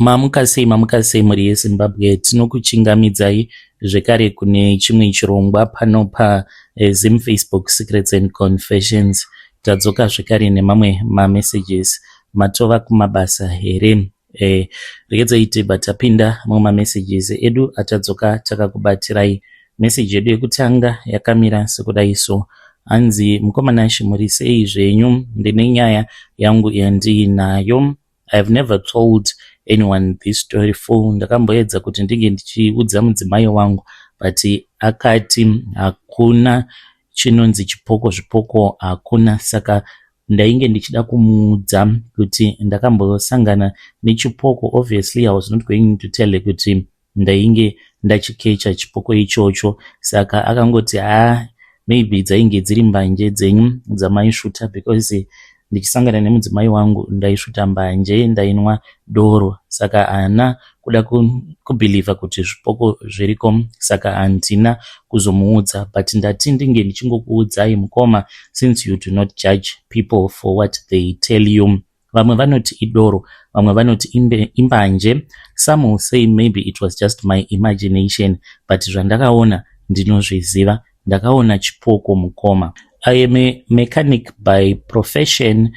Mamukasei muri yeZimbabwe, tinokuchingamidzai zvekare kune chimwe chirongwa pano Zim Facebook Secrets and Confessions. Tadzoka zvekare nemamwe messages matova kumabasa here. Regedzai batapinda muma messages edu atadzoka takakubatirai. Message yedu yekutanga yakamira sekudai so. Hanzi mukomana muri sei zvenyu, ndine nyaya yangu yandinayo. I've never told anyone this story full. Ndakamboedza kuti ndinge ndichiudza mudzimai wangu, but akati hakuna chinonzi chipoko zvipoko hakuna, saka ndainge ndichida kumuudza kuti ndakambosangana nechipoko. Obviously I was not going to tell her kuti ndainge ndachikecha chipoko ichocho, saka akangoti maybe dzainge dziri mbanje dzenyu dzamaisvuta, because ndichisangana nemudzimai wangu ndaisvuta mbanje, ndainwa doro, saka ana kuda kubhiliva kuti zvipoko zviriko, saka handina kuzomuudza. But ndati ndinge ndichingokuudzai mukoma, since you do not judge people for what they tell you. Vamwe vanoti idoro, vamwe vanoti imbanje. Some will say maybe it was just my imagination, but zvandakaona ndinozviziva, ndakaona chipoko mukoma. I am a mechanic by profession.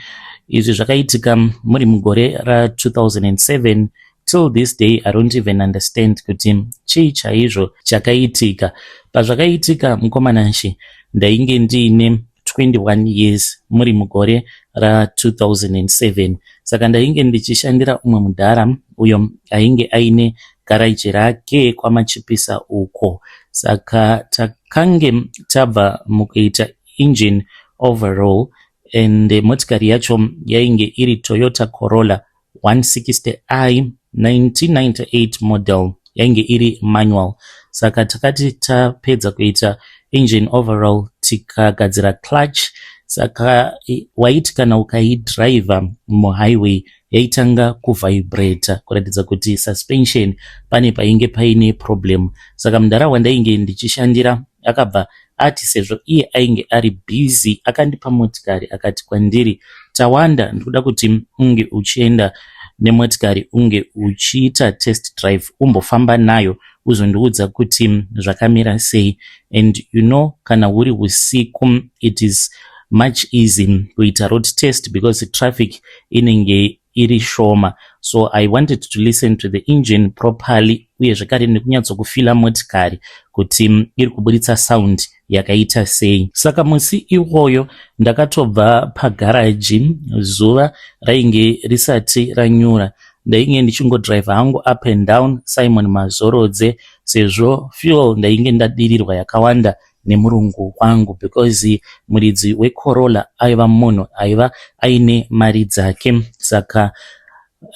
Izvi zvakaitika muri mugore ra 2007. Till this day I don't even understand kuti chii chaizvo chakaitika. Pazvakaitika mukomananshi ndainge ndiine 21 years muri mugore ra 2007. Saka ndainge ndichishandira umwe mudhara uyo ainge aine garaji rake kwamachipisa uko. Saka takange tabva mukuita engine overhaul, and motikari yacho yainge iri Toyota Corolla 160i 1998 model, yainge iri manual. Saka takati tapedza kuita engine overhaul tikagadzira clutch. Saka waiti kana ukaidriver muhighway yaitanga kuvibrata kuratidza kuti suspension pane painge paine problem. Saka mudhara wandainge ndichishandira akabva ati sezvo iye ainge ari busy akandipa motikari akati kwandiri, tawanda ndikuda kuti unge uchienda nemotikari unge uchiita test drive, umbofamba nayo uzondiudza kuti zvakamira sei. And you know, kana uri usiku it is much easy kuita road test because traffic inenge iri shoma. So I wanted to listen to the engine properly, uye zvekare nekunyatsokufila motikari kuti iri kuburitsa sound yakaita sei. Saka musi iwoyo ndakatobva pagaraji, zuva rainge risati ranyura, ndainge ndichingodrive hangu up and down Simon Mazorodze, sezvo fuel ndainge ndadirirwa yakawanda nemurungu wangu, because muridzi weCorolla aiva munhu aiva aine mari dzake, saka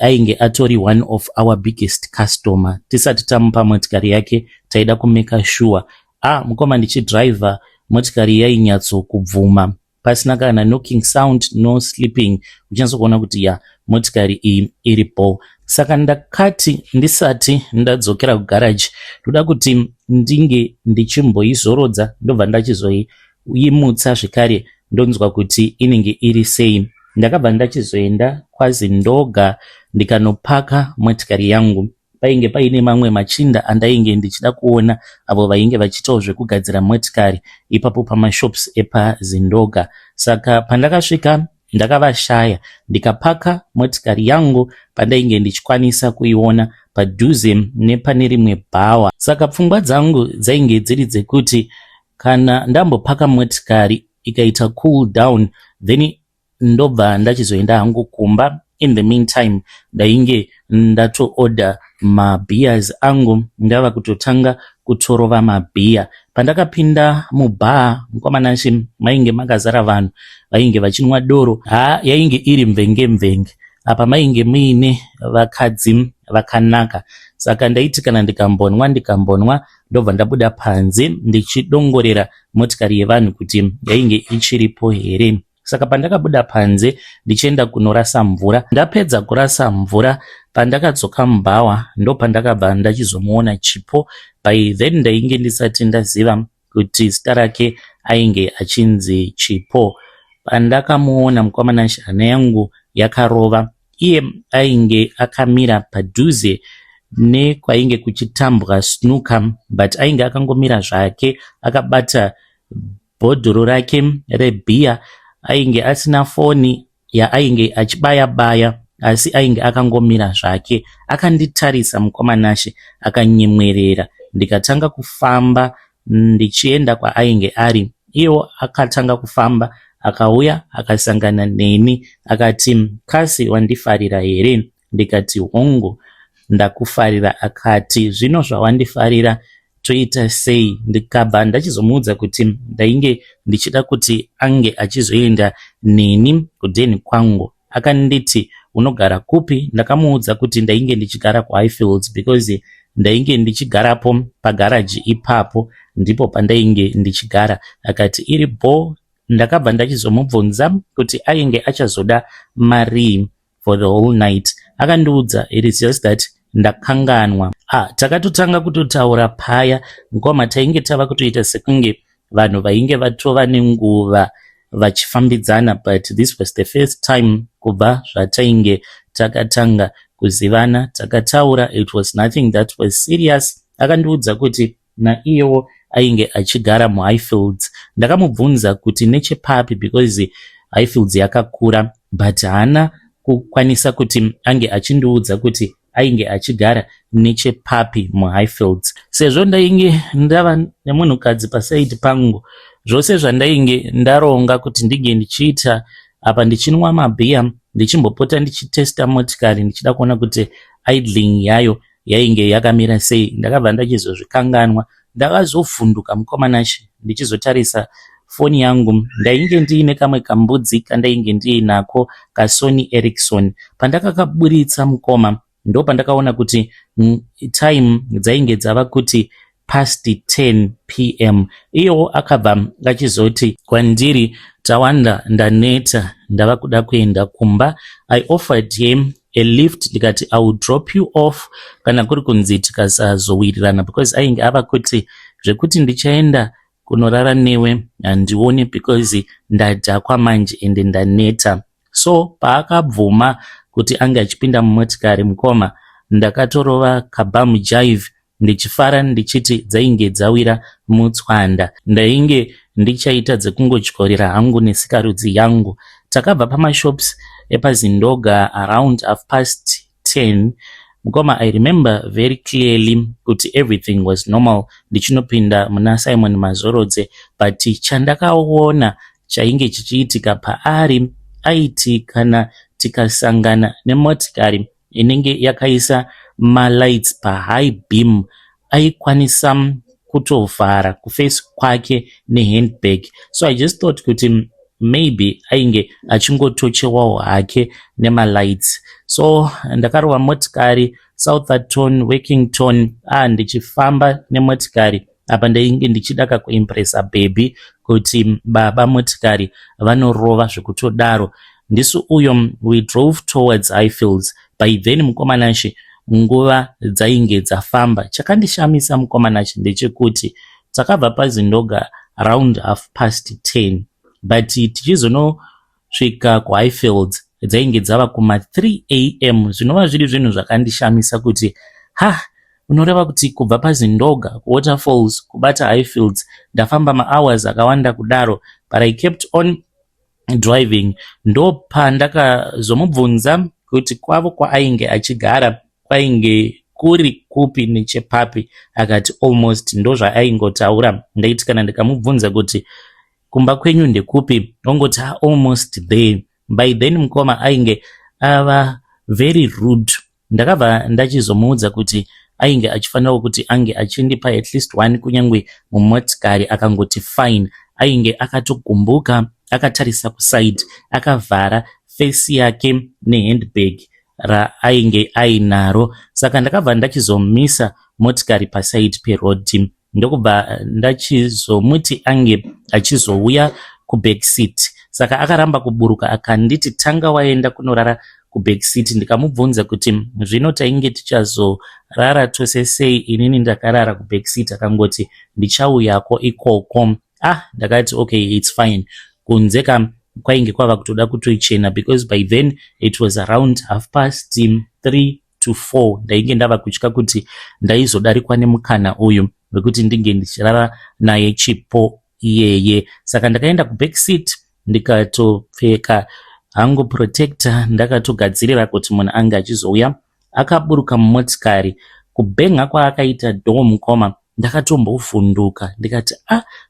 ainge atori one of our biggest customer. Tisati tamupa motikari yake taida kumeka sure mukoma ndichidriver motikari yainyatso kubvuma, pasina kana knocking sound, no sleeping, uchinatsokuona kuti motikari iyi iripo. Saka ndakati ndisati ndadzokera kugaraji ndoda kuti ndinge ndichimboizorodza, ndobva ndachizoimutsa zvekare ndonzwa kuti inenge iri sei. Ndakabva ndachizoenda kwaZindoga ndikanopaka motikari yangu. Painge paine mamwe machinda andainge ndichida kuona, avo vainge vachitawo zvekugadzira motikari ipapo pamashops epaZindoga. Saka pandakasvika ndakavashaya, ndikapaka motikari yangu pandainge ndichikwanisa kuiona padhuze nepane rimwe bhawa. Saka pfungwa dzangu dzainge dziri dzekuti kana ndambopaka motikari ikaita cool down, then ndobva ndachizoenda hangu kumba. In the meantime ndainge ndato-order mabhias angu, ndava kutotanga kutorova mabhia. Pandakapinda mubhaa mukomananshi mainge makazara vanhu vainge vachinwa doro, yainge iri mvenge. Apa mainge muine vakadzi vakanaka. Saka ndaiti kana ndikambonwa ndobva ndabuda panze ndichidongorera motikari yevanhu kuti yainge ichiripo here. Saka pandakabuda panze ndichienda kunorasa mvura, ndapedza kurasa mvura, pandakadzoka mubhawa ndo pandakabva ndachizomuona Chipo. By then ndainge ndisati ndaziva kuti zita rake ainge achinzi Chipo. Pandakamuona mukomana hana yangu yakarova, iye ainge akamira padhuze nekwainge kuchitambwa snooker, but ainge akangomira zvake akabata bhodhoro rake rebhiya. Ainge asina foni yaainge achibaya-baya, asi ainge akangomira zvake. Akanditarisa mukomanashe akanyemwerera. Ndikatanga kufamba ndichienda kwaainge ari. Iwo akatanga kufamba akauya akasangana neni akati, "Kasi wandifarira here?" Ndikati, "Hongu, ndakufarira." Akati, "Zvino zvawandifarira toita sei?" Ndikabva ndachizomuudza kuti ndainge ndichida kuti ange achizoenda neni kudheni kwangu. Akanditi, "Unogara kupi?" Ndakamuudza kuti ndainge ndichigara kuHighfields because ndainge ndichigarapo pagaraji ipapo, ndipo pandainge ndichigara. Akati, "Iri bho." Ndakabva ndachizomubvunza kuti ainge achazoda mari for the whole night. Akandiudza, "It is just that ndakanganwa." Takatotanga kutotaura paya ngoma tainge tava kutoita sekunge vanhu vainge vatova nenguva vachifambidzana, but this was the first time kubva zvatainge takatanga kuzivana. Takataura, it was nothing that was serious. Akandiudza kuti naiyewo ainge achigara muHighfields. Ndakamubvunza kuti nechepapi because Highfields yakakura, but haana kukwanisa kuti ange achindiudza kuti ainge achigara nechepapi muHighfields. Sezvo ndainge ndava nemunhukadzi pasaidi pangu, zvose zvandainge ndaronga kuti ndinge ndichiita apa ndichinwa mabhiya, ndichimbopota ndichitesta motikari ndichida kuona kuti idling yayo yainge yakamira sei. Ndakabva ndachizozvikanganwa. Ndakazovhunduka mukomanashe ndichizotarisa foni yangu. Ndainge ndiine kamwe kambudzi kandainge ndiinako kaSony Ericsson. Pandakakaburitsa mukoma ndo pandakaona kuti time dzainge dzava kuti past 10 p.m. Iyo akabva achizoti kwandiri, "Tawanda, ndaneta, ndava kuda kuenda kumba." I offered him a lift, ndikati I will drop you off kana kuri kunzi tikasazowirirana, because ainge ava kuti zvekuti ndichaenda kunorara newe handione because ndadhakwa manje ende ndaneta. So paakabvuma kuti ange achipinda mumotikari mukoma, ndakatorova kabhamu jive ndichifara ndichiti dzainge dzawira mutswanda. Ndainge ndichaita dzekungodyorera hangu nesikarudzi yangu. Takabva pamashops epaZindoga around 10:30. Mukoma, I remember very clearly kuti everything was normal. Ndichinopinda muna Simon Mazorodze, but chandakaona chainge chichiitika paari aiti kana tikasangana nemotikari inenge yakaisa malights pahigh beam, aikwanisa kutovhara kufesi kwake nehandbag. So I just thought kuti maybe ainge achingotochewawo hake nemalights. So ndakarova motikari Southampton Workington, ndichifamba nemotikari apa ndainge ndichida kuimpressa baby kuti baba motikari vanorova zvekutodaro. Ndisu uyo we drove towards Highfields. By then mukomanashe nguva dzainge dzafamba. Chakandishamisa mukomanashe ndechekuti takabva paZindoga around 10:30, but tichizonosvika kuHighfields dzainge dzava kuma 3 a.m. Zvinova zviri zvinhu zvakandishamisa kuti unoreva kuti kubva paZindoga kuWaterfalls kubata Highfields ndafamba mahours akawanda kudaro, but I kept on driving. Ndo pandakazomubvunza kuti kwavo kwaainge achigara kwainge kuri kupi nechepapi. Akati almost. Ndo zvaaingotaura. Ndaiti kana ndikamubvunza kuti kumba kwenyu ndekupi, ongoti almost there. By then mukoma ainge ava very rude. Ndakabva ndachizomuudza kuti ainge achifanira kuti ange achindipa at least 1 kunyangwe mumotikari. Akangoti fine. Ainge akatogumbuka akatarisa kuside, akavhara face yake nehandbag raainge ainaro. Saka ndakabva ndachizomisa motikari paside peroad. Ndokubva ndachizomuti ange achizouya kubackseat. Saka akaramba kuburuka akanditi, "Tanga waenda kunorara kubackseat." Ndikamubvunza kuti zvino tainge tichazorara tose sei, inini ndakarara kubackseat. Akangoti ndichauyako ikoko. Ndakati okay, it's fine. Kunze kwainge kwava kutoda kutoichena, because by then it was around 3:30 to 4. ndainge ndava kutya kuti ndaizodarikwa nemukana uyu wekuti ndinge ndichirara naye chipo iyeye. Saka ndakaenda kubackseat ndikatopfeka hangu protector, ndakatogadzirira kuti munhu anga achizouya. Akaburuka mumotikari, kubhenga kwaakaita dhoo mukoma ndakatombovhunduka ndikati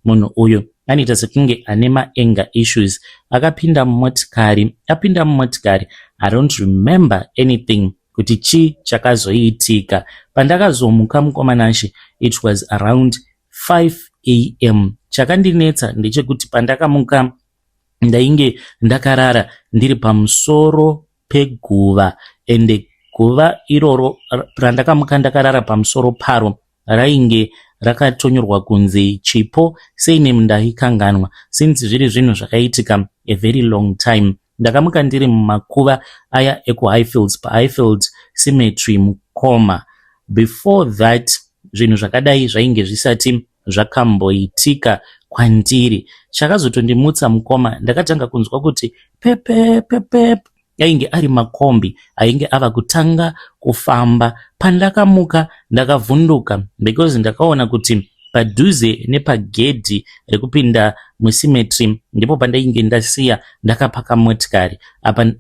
munhu uyu anoita sekunge ane maanger issues. Akapinda mumotikari, apinda mumotikari, I don't remember anything kuti chii chakazoitika. Pandakazomuka mukomanashe, it was around 5 a.m. Chakandinetsa ndechekuti pandakamuka ndainge ndakarara ndiri pamusoro peguva, ende guva iroro randakamuka ndakarara pamusoro paro rainge rakatonyorwa kunzi Chipo surname ndaikanganwa, since zviri zvinhu zvakaitika a very long time. Ndakamuka ndiri mumakuva aya ekuHighfields, paHighfield Cemetery Mukoma. Before that zvinhu zvakadai zvainge zvisati zvakamboitika kwandiri. Chakazotondimutsa Mukoma, ndakatanga kunzwa kuti pepepepep, yainge ari makombi ainge ava kutanga kufamba. Pandakamuka ndakavhunduka because ndakaona kuti padhuze nepagedhi rekupinda mucemetery ndipo pandainge ndasiya ndakapaka motikari. Apa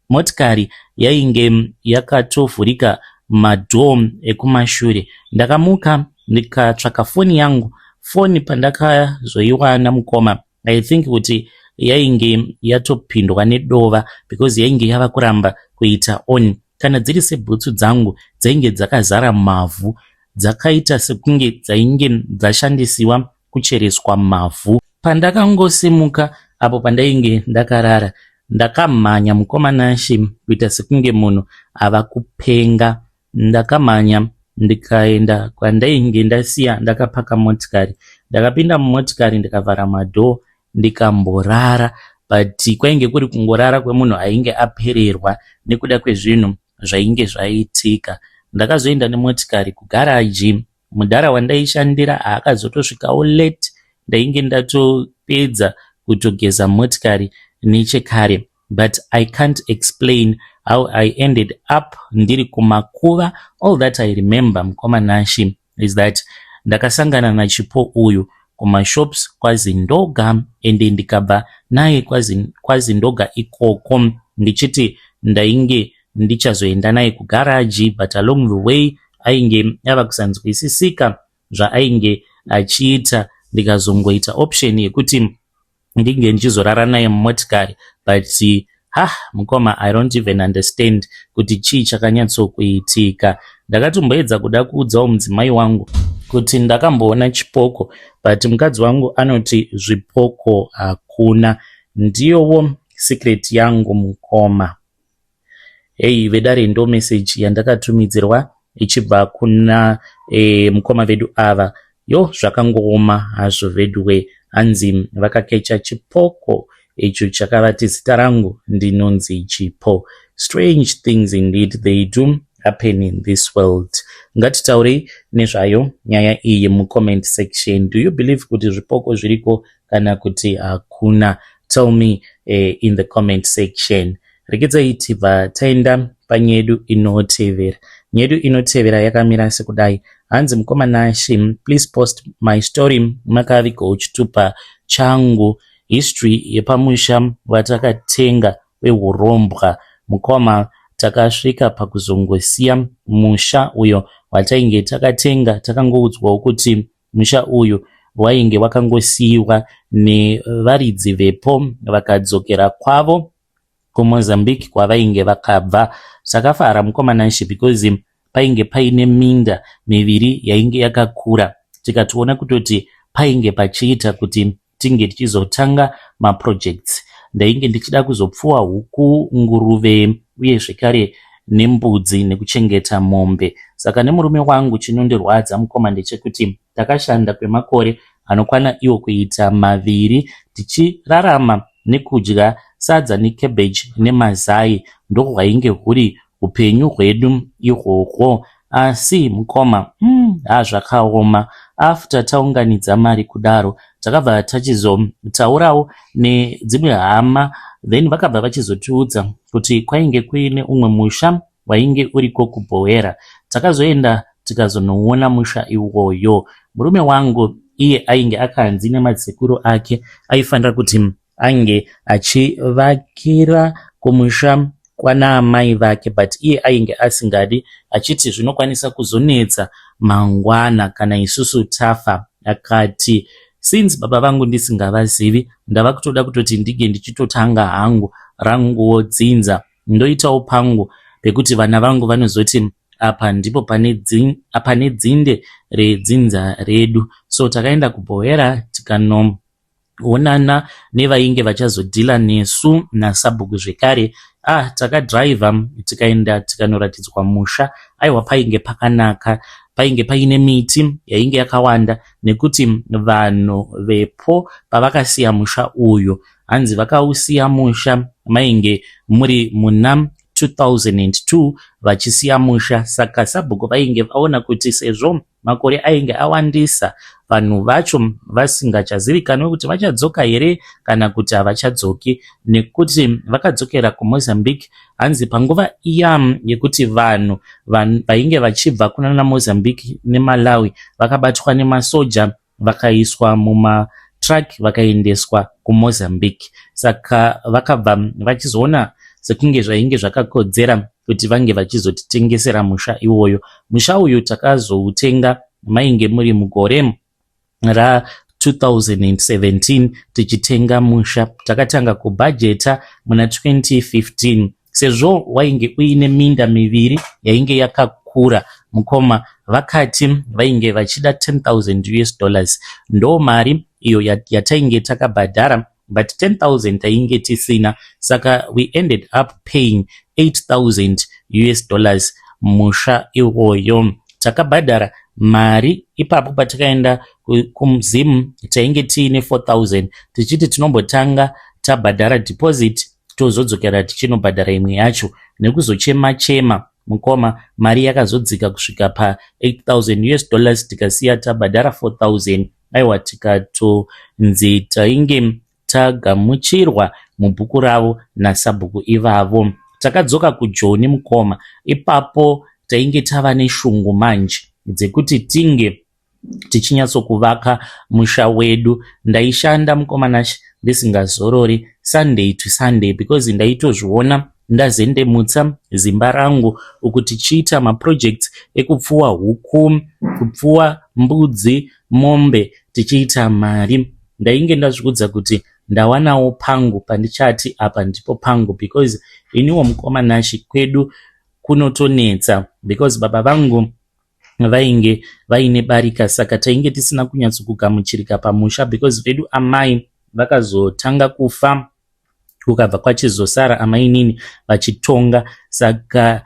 motikari yainge yakatovhurika madhoo ekumashure. Ndakamuka ndikatsvaka foni yangu. Foni pandakazoiwana Mukoma, I think kuti yainge yatopindwa nedova because yainge yava kuramba kuita on. Kana dziri sebhutsu dzangu dzainge dzakazara mavhu, dzakaita sekunge dzainge dzashandisiwa kuchereswa mavhu. Pandakangosimuka apo pandainge ndakarara, ndakamhanya Mukomanashe kuita sekunge munhu ava kupenga. Ndakamhanya ndikaenda kwandainge ndasiya ndakapaka motikari. Ndakapinda mumotikari ndikavhara madhoo ndikamborara, but kwainge kuri kungorara kwemunhu ainge apererwa nekuda kwezvinhu zvainge zvaitika. Ndakazoenda nemotikari kugaraji. Mudhara wandaishandira akazotosvikawo late, ndainge ndatopedza kutogeza motikari nechekare. But I can't explain how I ended up ndiri kumakuva. All that I remember Mukomanashe is that ndakasangana na Chipo uyu kumashops kwaZindoga, ende ndikabva naye kwaZindoga ikoko ndichiti ndainge ndichazoenda naye kugaraji, but along the way ainge ava kusanzwisisika zvaainge achiita. Ndikazongoita option yekuti ndinge ndichizorara naye mumotikari, but Mukoma, I don't even understand kuti chii chakanyatsokuitika. Ndakatomboedza kuda kuudzawo mudzimai wangu kuti ndakamboona chipoko, but mukadzi wangu anoti zvipoko hakuna. Ndiyowo secret yangu Mukoma. Hey, vedare ndo message yandakatumidzirwa ichibva kuna Mukoma vedu ava. Zvakangooma hazvo vedwe, hanzi vakakecha chipoko icho chakavati zita rangu ndinonzi Chipo. Strange things indeed they do happen in this world. Ngatitaurei nezvayo nyaya iyi mucomment section. Do you believe kuti zvipoko zviriko kana kuti hakuna? Tell me in the comment section. Rekedzai tibva taenda panyedu inotevera. Nyedu inotevera yakamira sekudai. Hanzi Mukomanashe, please post my story makavigo uchitupa changu history yepamusha watakatenga wehurombwa. Mukoma, takasvika pakuzongosiya musha uyo watainge takatenga. Takangoudzwawo kuti musha uyu wainge wakangosiyiwa nevaridzi vepo vakadzokera kwavo kuMozambique kwavainge vakabva. Takafara Mukomanashe because painge paine minda miviri yainge yakakura. Tikatoona kutoti painge pachiita kuti tinge tichizotanga maprojects. Ndainge ndichida kuzopfuwa huku, nguruve uye zvekare nembudzi nekuchengeta mombe. Saka nemurume wangu chinondirwadza Mukoma ndechekuti takashanda kwemakore anokwana iwo kuita 2 tichirarama nekudya sadza necabbage nemazai. Ndoko hwainge huri upenyu hwedu ihwohwo. Asi Mukoma, zvakaoma. after taunganidza mari kudaro takabva tachizotaurawo nedzimwe hama, then vakabva vachizotiudza kuti kwainge kuine umwe musha wainge uriko kuBhoera. Takazoenda tikazonoona musha iwoyo. Murume wangu iye ainge akanzi nemadzikuru ake aifanira kuti ainge achivakira kumusha kwana amai vake, but iye ainge asingadi, achiti zvinokwanisa kuzonetsa mangwana kana isusu tafa. Akati since baba vangu ndisingavazivi ndava kutoda kutoti ndige ndichitotanga hangu ranguwo dzinza ndoitawo pangu pekuti vana vangu vanozoti apa ndipo pane dzinde redzinza redu. So takaenda kuBhoera tikanoonana nevainge vachazodhila nesu naSabhuku zvekare. Takadhiraivha tikaenda tikanoratidzwa musha. Aiwa, painge pakanaka, painge paine miti yainge yakawanda, nekuti vanhu vepo pavakasiya musha uyu, hanzi vakausiya musha mainge muri muna 2002 vachisiya musha. Saka Sabhuku vainge vaona kuti sezvo makore ainge awandisa, vanhu vacho vasingachazivikanwe kuti vachadzoka here kana kuti havachadzoki, nekuti vakadzokera kuMozambique. Hanzi panguva iya yekuti vanhu vainge vachibva kunana Mozambique neMalawi vakabatwa nemasoja vakaiswa mumatrack vakaendeswa kuMozambique. Saka vakabva vachizoona sekunge zvainge zvakakodzera kuti vange vachizotitengesera musha iwoyo. Musha uyu takazoutenga mainge muri mugore ra2017 tichitenga musha. Takatanga kubhajeta muna 2015 sezvo wainge uine minda miviri yainge yakakura mukoma. Vakati vainge vachida $10,000 ndo mari iyo yatainge takabhadhara, but 10,000 tainge tisina. Saka we ended up paying $8,000 musha iwoyo. Takabhadhara mari ipapo patakaenda kumzimu tainge tiine 4,000 tichiti tinombotanga tabhadhara deposit tozodzokera tichinobhadhara imwe yacho. Nekuzochema mukoma mari yakazodzika kusvika pa$8,000 tikasiya tabhadhara 4,000. Aiwa, tikatonzi tainge tagamuchirwa mubhuku ravo naSabhuku ivavo. Takadzoka kuJoni mukoma. Ipapo tainge tava neshungu manje dzekuti tinge tichinyatsokuvaka musha wedu. Ndaishanda mukoma ndisingazorori Sunday to Sunday because ndaitozviona ndazendemutsa zimba rangu uku tichiita maprojects ekupfuwa huku, kupfuwa mbudzi, mombe, tichiita mari. Ndainge ndazvikudza kuti ndawanawo pangu pandichati apa ndipo pangu, because iniwo mukoma kwedu kunotonetsa because baba vangu vainge vaine barika. Saka tainge tisina kunyatsokugamuchirika pamusha because vedu amai vakazotanga kufa, kukabva kwachizosara amai nini vachitonga. Saka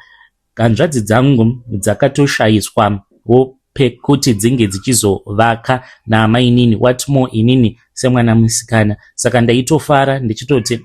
hanzvadzi dzangu dzakatoshayiswawo pekuti dzinge dzichizovaka naamai nini, what more inini semwana musikana. Saka ndaitofara ndichitoti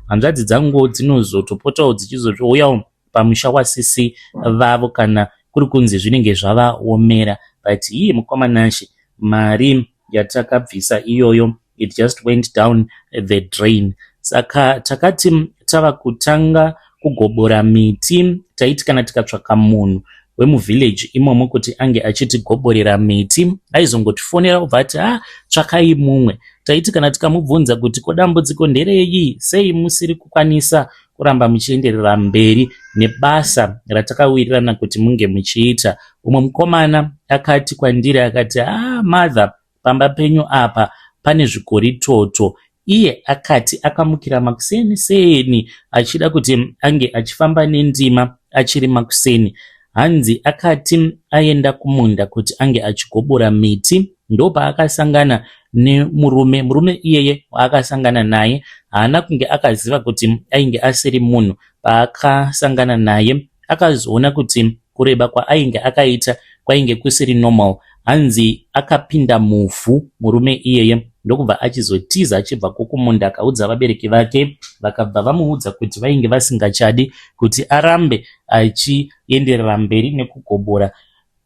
hanzvadzi dzangu dzinozotopotawo dzichizouyawo pamusha wasisi vavo kana kuri kunzi zvinenge zvavaomera. But iye mukoma mari yatakabvisa iyoyo it just went down the drain. Saka takati tava kutanga kugobora miti. Taiti kana tikatsvaka munhu wemuvillage imomo kuti ange achitigoborera miti aizongotifonera ubva ati tsvakai mumwe. Taiti kana tikamubvunza kuti ko dambudziko nderei, sei musiri kukwanisa kuramba muchienderera mberi nebasa ratakawirirana kuti munge muchiita. Umwe mukomana akati kwandiri akati mother, pamba penyu apa pane zvikori toto. Iye akati akamukira makuseni achida kuti ange achifamba nendima achiri makuseni. Hanzi akati aenda kumunda kuti ange achigobora miti, ndo paakasangana nemurume iyeye waakasangana naye haana kunge akaziva kuti ainge asiri munhu. Paakasangana naye akazoona kuti kureba kwaainge akaita kwainge kusiri normal. Hanzi akapinda muvhu murume iyeye, ndokubva achizotiza achibva kukumunda akaudza vabereki vake, vakabva vamuudza kuti vainge vasingachadi kuti arambe achienderera mberi nekugobora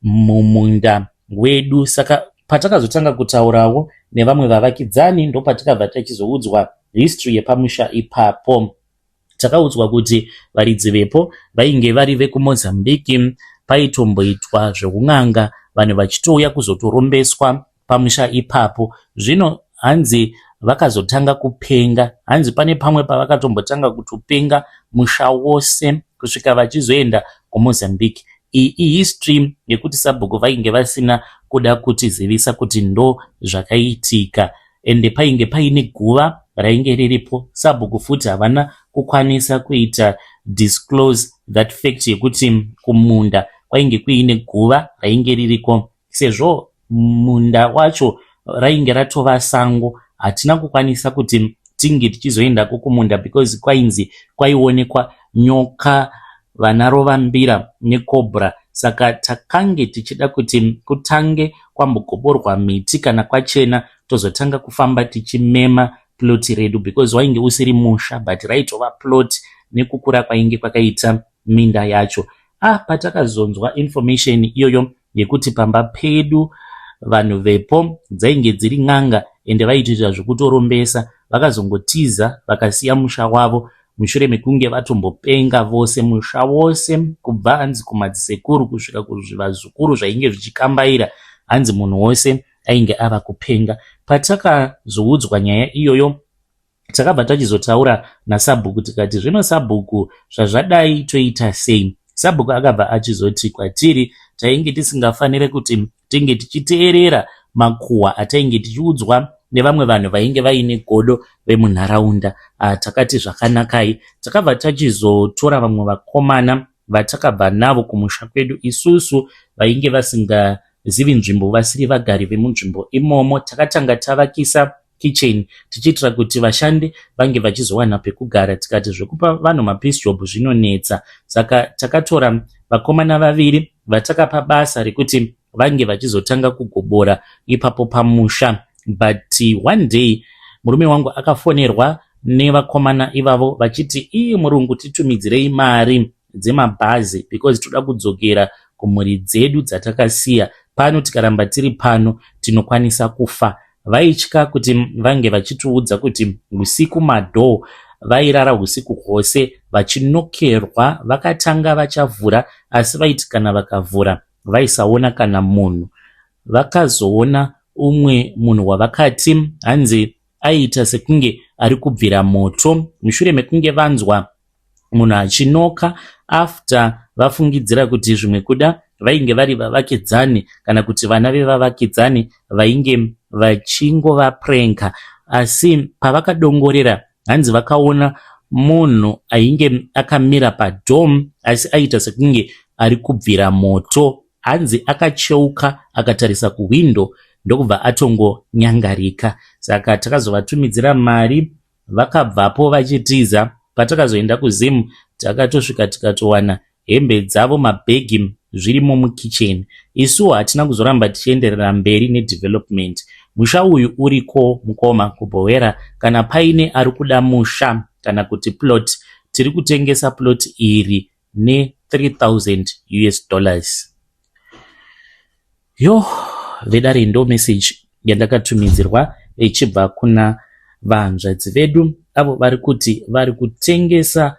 mumunda wedu. Saka patakazotanga kutaurawo nevamwe vavakidzani ndo patakabva tachizoudzwa history yepamusha ipapo. Takaudzwa kuti varidzi vepo vainge vari vekuMozambique, paitomboitwa zveun'anga, vanhu vachitouya kuzotorombeswa pamusha ipapo. Zvino hanzi vakazotanga kupenga, hanzi pane pamwe pavakatombotanga kutopenga musha wose kusvika vachizoenda kuMozambique. Iyi history yekuti sabhuku vainge vasina kuda kutizivisa kuti ndo zvakaitika, ende painge paine guva rainge riripo. Sabhuku futi havana kukwanisa kuita disclose that fact yekuti kumunda kwainge kuine guva rainge ririko. Sezvo munda wacho rainge ratova sango, hatina kukwanisa kuti tinge tichizoendako kumunda because kwainzi kwaionekwa nyoka, vanarovambira nekobra. Saka takange tichida kuti kutange kwambogoborwa miti kana kwachena tozotanga kufamba tichimema ploti redu, because wainge usiri musha but raitova plot nekukura kwainge kwakaita minda yacho. Patakazonzwa information iyoyo yekuti pamba pedu vanhu vepo dzainge dziri n'anga ende vaitira zvekutorombesa, vakazongotiza vakasiya musha wavo mushure mekunge vatombopenga vose musha wose, kubva hanzi kumadzisekuru kusvika kuzvivazukuru zvainge zvichikambaira, hanzi munhu wose ainge ava kupenga. Patakazoudzwa nyaya iyoyo takabva tachizotaura naSabhuku tikati zvino Sabhuku zvazvadai toita sei? Sabhuku akabva achizoti kwatiri tainge tisingafanire kuti tinge tichiteerera makuhwa atainge tichiudzwa nevamwe vanhu vainge vaine godo vemunharaunda. Takati zvakanakai, takabva tachizotora vamwe vakomana vatakabva navo kumusha kwedu isusu vainge vasingazivi nzvimbo, vasiri vagari vemunzvimbo imomo. Takatanga tavakisa kitchen tichiitira kuti vashandi vange vachizowana pekugara. Tikati zvekupa vanhu mapiece job zvinonetsa, saka takatora vakomana vaviri vatakapa basa rekuti vange vachizotanga kugobora ipapo pamusha. But one day murume wangu akafonerwa nevakomana ivavo vachiti murungu titumidzirei mari dzemabhazi because toda kudzokera kumhuri dzedu dzatakasiya pano, tikaramba tiri pano tinokwanisa kufa. Vaitya kuti vange vachitiudza kuti usiku madhoo vairara usiku hwose vachinokerwa, vakatanga vachavhura asi vaiti kana vakavhura vaisaona kana munhu. Vakazoona umwe munhu wavakati hanzi aita sekunge ari kubvira moto mushure mekunge vanzwa munhu achinoka. After vafungidzira kuti zvimwe kuda vainge vari vavakidzani kana kuti vana vevavakidzani vainge vachingova pranka, asi pavakadongorera hanzi vakaona munhu ainge akamira padhom asi aita sekunge ari kubvira moto. Hanzi akacheuka akatarisa kuwindo ndokubva atongonyangarika. Saka takazovatumidzira mari, vakabvapo vachitiza. Patakazoenda kuZimu takatosvika tikatowana hembe dzavo, mabhegi zvirimo mukicheni. Isuwo hatina kuzoramba tichienderera mberi nedevelopment. Musha uyu uriko mukoma kubhowera, kana paine ari kuda musha kana kuti plot, tiri kutengesa plot iri ne$3,000. Vedare ndo message yandakatumidzirwa ichibva kuna vahanzvadzi vedu avo vari kuti vari kutengesa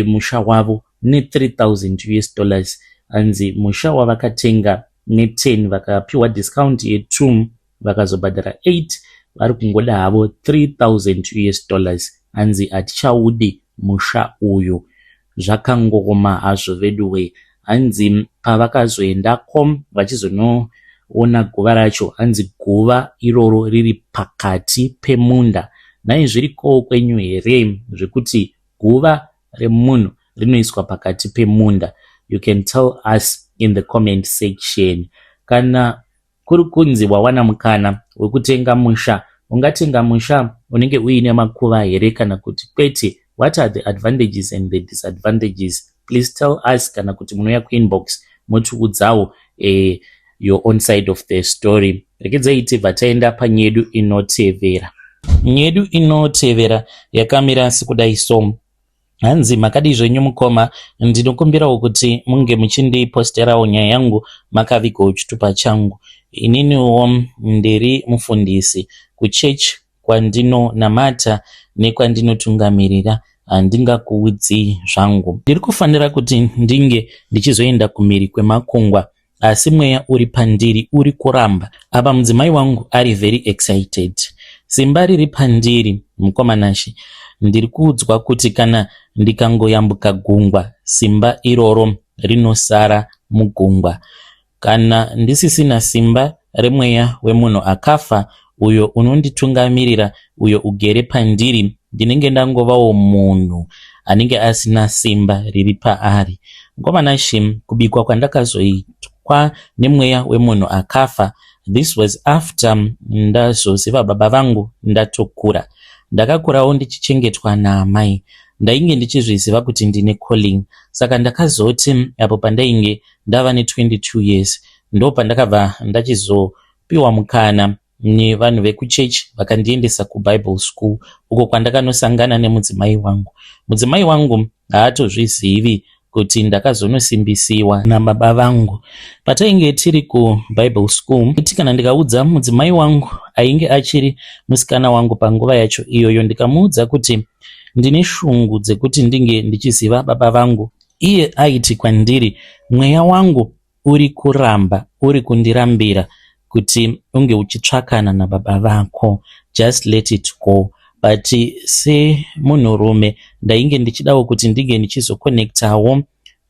musha wavo ne$3,000. Hanzi musha wavakatenga ne10 vakapiwa discount ye2 vakazobhadhara 8 vari kungoda havo $3,000. Hanzi hatichaudi musha uyu. Zvakangoma hazvo veduwe. Hanzi pavakazoendako vachizonoona guva racho, hanzi guva iroro riri pakati pemunda. Nai zviriko kwenyu here zvekuti guva remunhu rinoiswa pakati pemunda? You can tell us in the comment section. Kana kuri kunzi wawana mukana wekutenga musha, ungatenga musha unenge uine makuva here kana kuti kwete? What are the advantages and the disadvantages? Please tell us. Kana kuti munouya kuinbox motiudzawo your own side of the story. Rekedzai tibva taenda panyedu inotevera. Nyedu inotevera yakamira sekudai so. hanzi makadi zvenyu mukoma, ndinokumbirawo kuti munge muchindiposterawo nyaya yangu makavigawo chitupa changu. Ininiwo ndiri mufundisi kuchechi kwandinonamata nekwandinotungamirira. Handingakuudzi zvangu. Ndiri kufanira kuti ndinge ndichizoenda kumhiri kwemakungwa, asi mweya uri pandiri uri kuramba. Apa mudzimai wangu ari very excited. Simba riri pandiri mukomanashi. Ndiri kuudzwa kuti kana ndikangoyambuka gungwa, simba iroro rinosara mugungwa. Kana ndisisina simba remweya wemunhu akafa, uyo unonditungamirira, uyo ugere pandiri, ndinenge ndangovawo munhu anenge asina simba riri paari. Mukomanashi, kubikwa kwandakazoitwa nemweya wemunhu akafa, this was after ndazoziva baba vangu ndatokura. Ndakakurawo ndichichengetwa naamai. Ndainge ndichizviziva kuti ndine calling. Saka ndakazoti apo pandainge ndava ne22 years ndo pandakabva ndachizopiwa mukana nevanhu vekuchechi vakandiendesa kuBible school, uko kwandakanosangana nemudzimai wangu. Mudzimai wangu haatozvizivi kuti ndakazonosimbisiwa nababa vangu. Patainge tiri kuBible school, kana ndikaudza mudzimai wangu ainge achiri musikana wangu panguva yacho iyoyo, ndikamuudza kuti ndine shungu dzekuti ndinge ndichiziva baba vangu, iye aiti kwandiri, mweya wangu uri kuramba, uri kundirambira kuti unge uchitsvakana nababa vako, just let it go. But semunhurume ndainge ndichidawo kuti ndinge ndichizokonektawo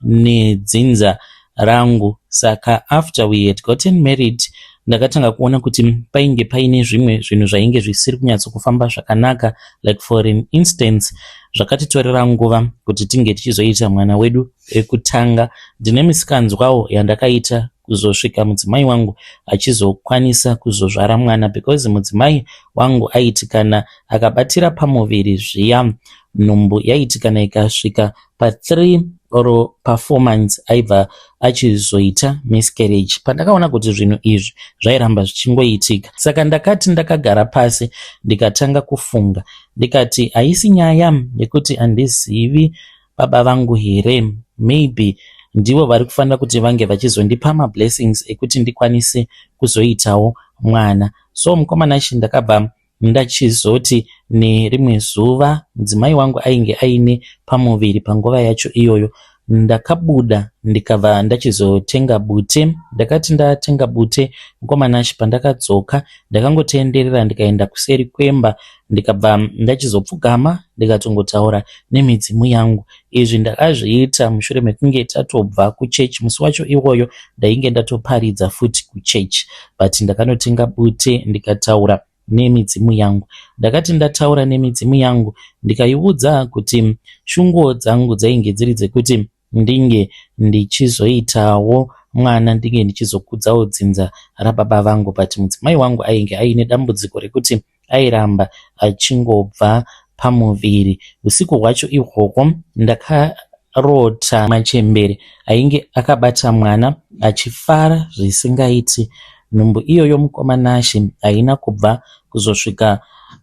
nedzinza rangu. Saka after we had gotten married, ndakatanga kuona kuti painge paine zvimwe zvinhu zvainge zvisiri kunyatsokufamba zvakanaka. Like for an instance, zvakatitorera nguva kuti tinge tichizoita mwana wedu ekutanga. Ndine misikanzwawo yandakaita kuzosvika mudzimai wangu achizokwanisa kuzozvara mwana, because mudzimai wangu aiti kana akabatira pamuviri zviya, nhumbu yaiti kana ikasvika pa3 or pa4 months aibva achizoita miscarriage. Pandakaona kuti zvinhu izvi zvairamba zvichingoitika, saka ndakati ndakagara pasi ndikatanga kufunga, ndikati haisi nyaya yekuti handizivi baba vangu here, maybe ndivo vari kufanira kuti vange vachizondipa mablessings ekuti ndikwanise kuzoitawo mwana. So mukomanashi, ndakabva ndachizoti nerimwe zuva mudzimai wangu ainge aine pamuviri panguva yacho iyoyo, ndakabuda ndikabva ndachizotenga bute. Ndakati ndatenga bute, mukomanashi, pandakadzoka ndakangotenderera ndikaenda kuseri kwemba, ndikabva ndachizopfugama ndikatongotaura nemidzimu yangu. Izvi ndakazviita mushure mekunge tatobva kuchechi. Musi wacho iwoyo ndainge ndatoparidza futi kuchechi, but ndakanotenga bute ndikataura nemidzimu yangu. Ndakati ndataura nemidzimu yangu ndikaiudza kuti shunguo dzangu dzainge dziri dzekuti ndinge ndichizoitawo mwana, ndinge ndichizokudzawo dzinza rababa vangu. But mudzimai wangu ainge aine dambudziko rekuti airamba achingobva pamuviri. Usiku hwacho ihwoko ndakarota machembere ainge akabata mwana achifara zvisingaiti. Nhumbu iyoyo mukomanashi haina kubva kuzosvika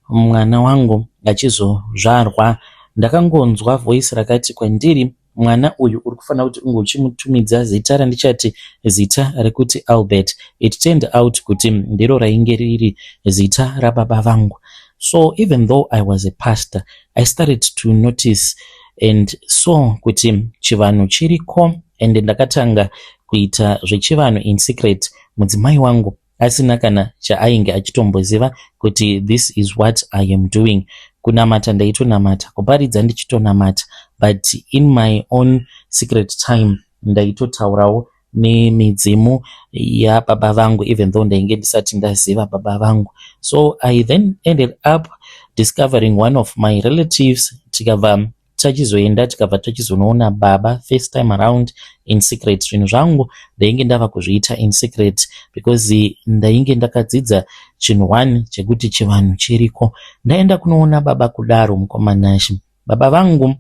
mwana wangu achizozvarwa. Ndakangonzwa voice rakati kwandiri, mwana uyu uri kufanira kuti unge uchimutumidza zita randichati zita rekuti Albert. It turned out kuti ndiro rainge riri zita rababa vangu. So even though I was a pastor, I started to notice and saw kuti chivanhu chiriko, and ndakatanga kuita zvechivanhu in secret, mudzimai wangu asina kana chaainge achitomboziva kuti this is what I am doing. Kunamata ndaitonamata, kuparidza ndichitonamata, but in my own secret time ndaitotaurawo nemidzimu yababa vangu, even though ndainge ndisati ndaziva baba vangu. So I then ended up discovering one of my relatives. Tikabva tachizoenda tikabva tachizonoona baba first time around in secret. Zvinhu zvangu ndainge ndava kuzviita in secret because ndainge ndakadzidza chinhu 1 chekuti chivanhu chiriko. Ndaenda kunoona baba kudaro mukomanashi. Baba vangu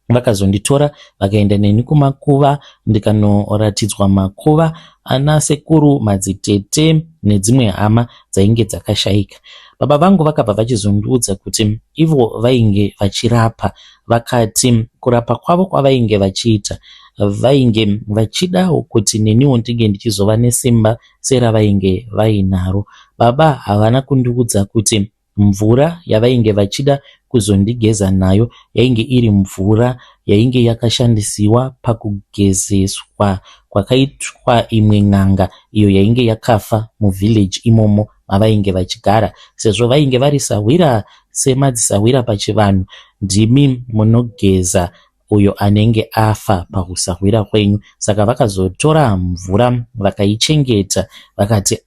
vakazonditora vakaenda neni kumakuva ndikanoratidzwa makuva ana sekuru, madzitete nedzimwe hama dzainge dzakashayika. Baba vangu vakabva vachizondiudza kuti ivo vainge vachirapa. Vakati kurapa kwavo kwavainge vachiita vainge vachidawo kuti neniwo ndinge ndichizova nesimba seravainge vainaro. Baba havana kundiudza kuti mvura yavainge vachida kuzondigeza nayo yainge iri mvura yainge yakashandisiwa pakugezeswa kwakaitwa imwe n'anga iyo yainge yakafa muvhileji imomo mavainge vachigara. Sezvo vainge vari sahwira semadzisahwira pachivanhu, ndimi munogeza uyo anenge afa pakusahwira kwenyu. Saka vakazotora mvura vakaichengeta, vakati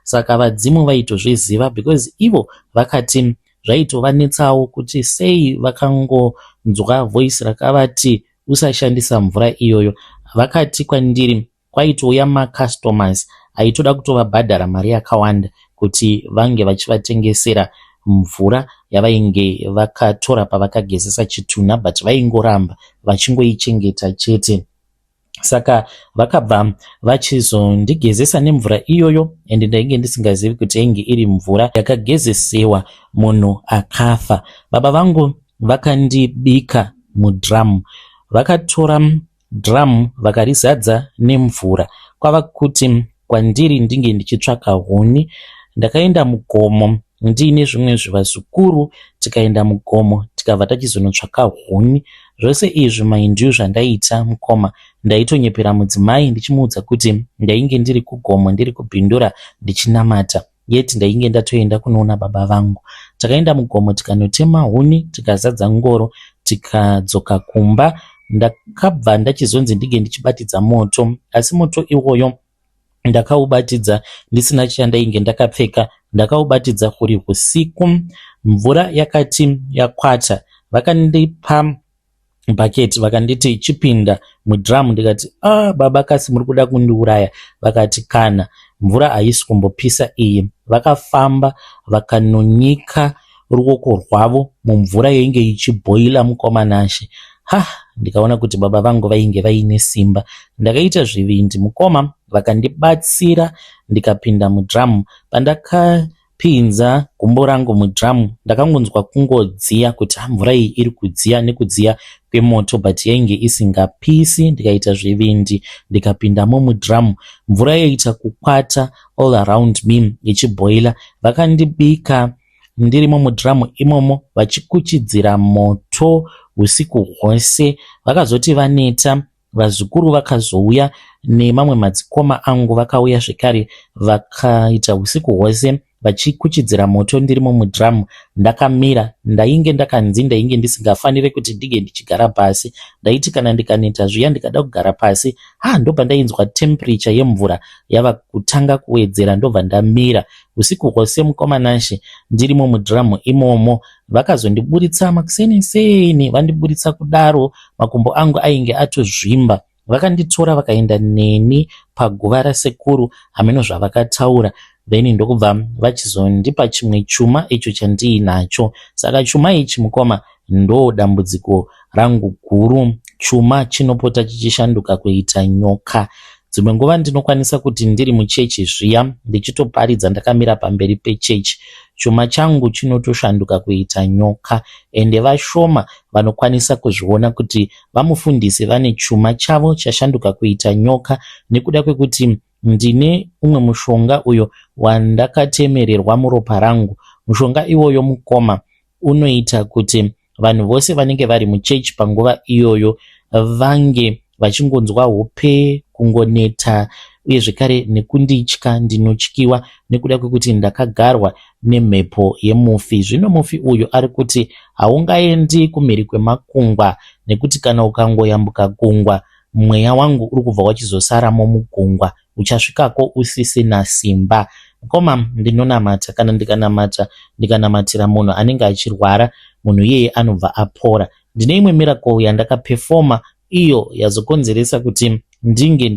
saka vadzimu vaitozviziva, because ivo vakati zvaitovanetsawo kuti sei vakangonzwa voice rakavati usashandisa mvura iyoyo. Vakati kwandiri kwaitouya macustomers aitoda kutovabhadhara mari yakawanda kuti vange vachivatengesera mvura yavainge vakatora pavakagezesa chitunha, but vaingoramba vachingoichengeta chete. Saka vakabva vachizondigezesa nemvura iyoyo, ende ndainge ndisingazivi kuti yainge iri mvura yakagezesewa munhu akafa. Baba vangu vakandibika mudhamu, vakatora dhamu vakarizadza nemvura. Kwava kuti kwandiri ndinge ndichitsvaka huni. Ndakaenda mugomo ndiine zvimwe zvivazukuru, tikaenda mugomo tikabva tachizonotsvaka huni. Zvose izvi maindiu zvandaita mukoma, ndaitonyepera mudzimai ndichimuudza kuti ndainge ndiri kugomo ndiri kubhindura ndichinamata, yeti ndainge ndatoenda kunoona baba vangu. Takaenda mugomo tikanotema huni, tikazadza ngoro, tikadzoka kumba. Ndakabva ndachizonzi ndige ndichibatidza moto, asi moto iwoyo ndakaubatidza ndisina chandainge ndakapfeka, ndakaubatidza kuri usiku. Mvura yakati yakwata, vakandipa bhaketi vakanditi chipinda mudhamu. Ndikati baba kasi muri kuda kundiuraya? Vakati kana, mvura haisi kumbopisa iyi. Vakafamba vakanonyika ruoko rwavo mumvura yainge ichibhoila mukomanashe. Ndikaona kuti baba vangu vainge vaine simba. Ndakaita zvivindi mukoma, vakandibatsira ndikapinda mudhamu. Pandakapinza gumbo rangu mudhamu, ndakangonzwa kungodziya kuti mvura iyi iri kudziya nekudziya kwemoto, but yainge isingapisi. Ndikaita zvivindi ndikapindamo mudhamu. Mvura yaita kukwata all around me ichibhoila. Vakandibika ndirimo mudhamu imomo vachikuchidzira moto usiku hwose. Vakazoti vaneta, vazukuru vakazouya nemamwe madzikoma angu vakauya zvekare, vakaita usiku hwose vachikuchidzira moto ndirimo mudhamu. Ndakamira, ndainge ndakanzi ndainge ndisingafanire kuti ndige ndichigara pasi. Ndaiti kana ndikaneta zviya ndikada kugara pasi, ndobva ndainzwa temperature yemvura yava kutanga kuwedzera, ndobva ndamira usiku hwose mukomanashe ndirimo mudhamu imomo. Vakazondiburitsa makuseneseni, vandiburitsa kudaro, makumbo angu ainge atozvimba. Vakanditora vakaenda neni paguva rasekuru hameno zvavakataura. Then ndokubva vachizondipa chimwe chuma icho chandiinacho. Saka chuma ichi mukoma ndo dambudziko rangu guru. Chuma chinopota chichishanduka kuita nyoka. Dzimwe nguva ndinokwanisa kuti ndiri muchechi zviya ndichitoparidza ndakamira pamberi pechechi, chuma changu chinotoshanduka kuita nyoka. Ende vashoma vanokwanisa kuzviona kuti vamufundisi vane chuma chavo chashanduka kuita nyoka, nekuda kwekuti ndine umwe mushonga uyo wandakatemererwa muropa rangu. Mushonga iwoyo mukoma unoita kuti vanhu vose vanenge vari muchechi panguva iyoyo vange vachingonzwa hope, kungoneta, uye zvekare nekunditya. Ndinotyiwa nekuda kwekuti ndakagarwa nemhepo yemufi. Zvino mufi uyu ari kuti haungaendi kumhiri kwemakungwa, nekuti kana ukangoyambuka gungwa mweya wangu uri kubva wachizosaramo mugungwa, uchasvikako usisina simba. Koma ndinonamata, kana ndikanamatira munhu anenge achirwara, munhu iyeye anobva apora. Ndine imwe miracle yandakapefoma iyo yazokonzeresa kuti ndinge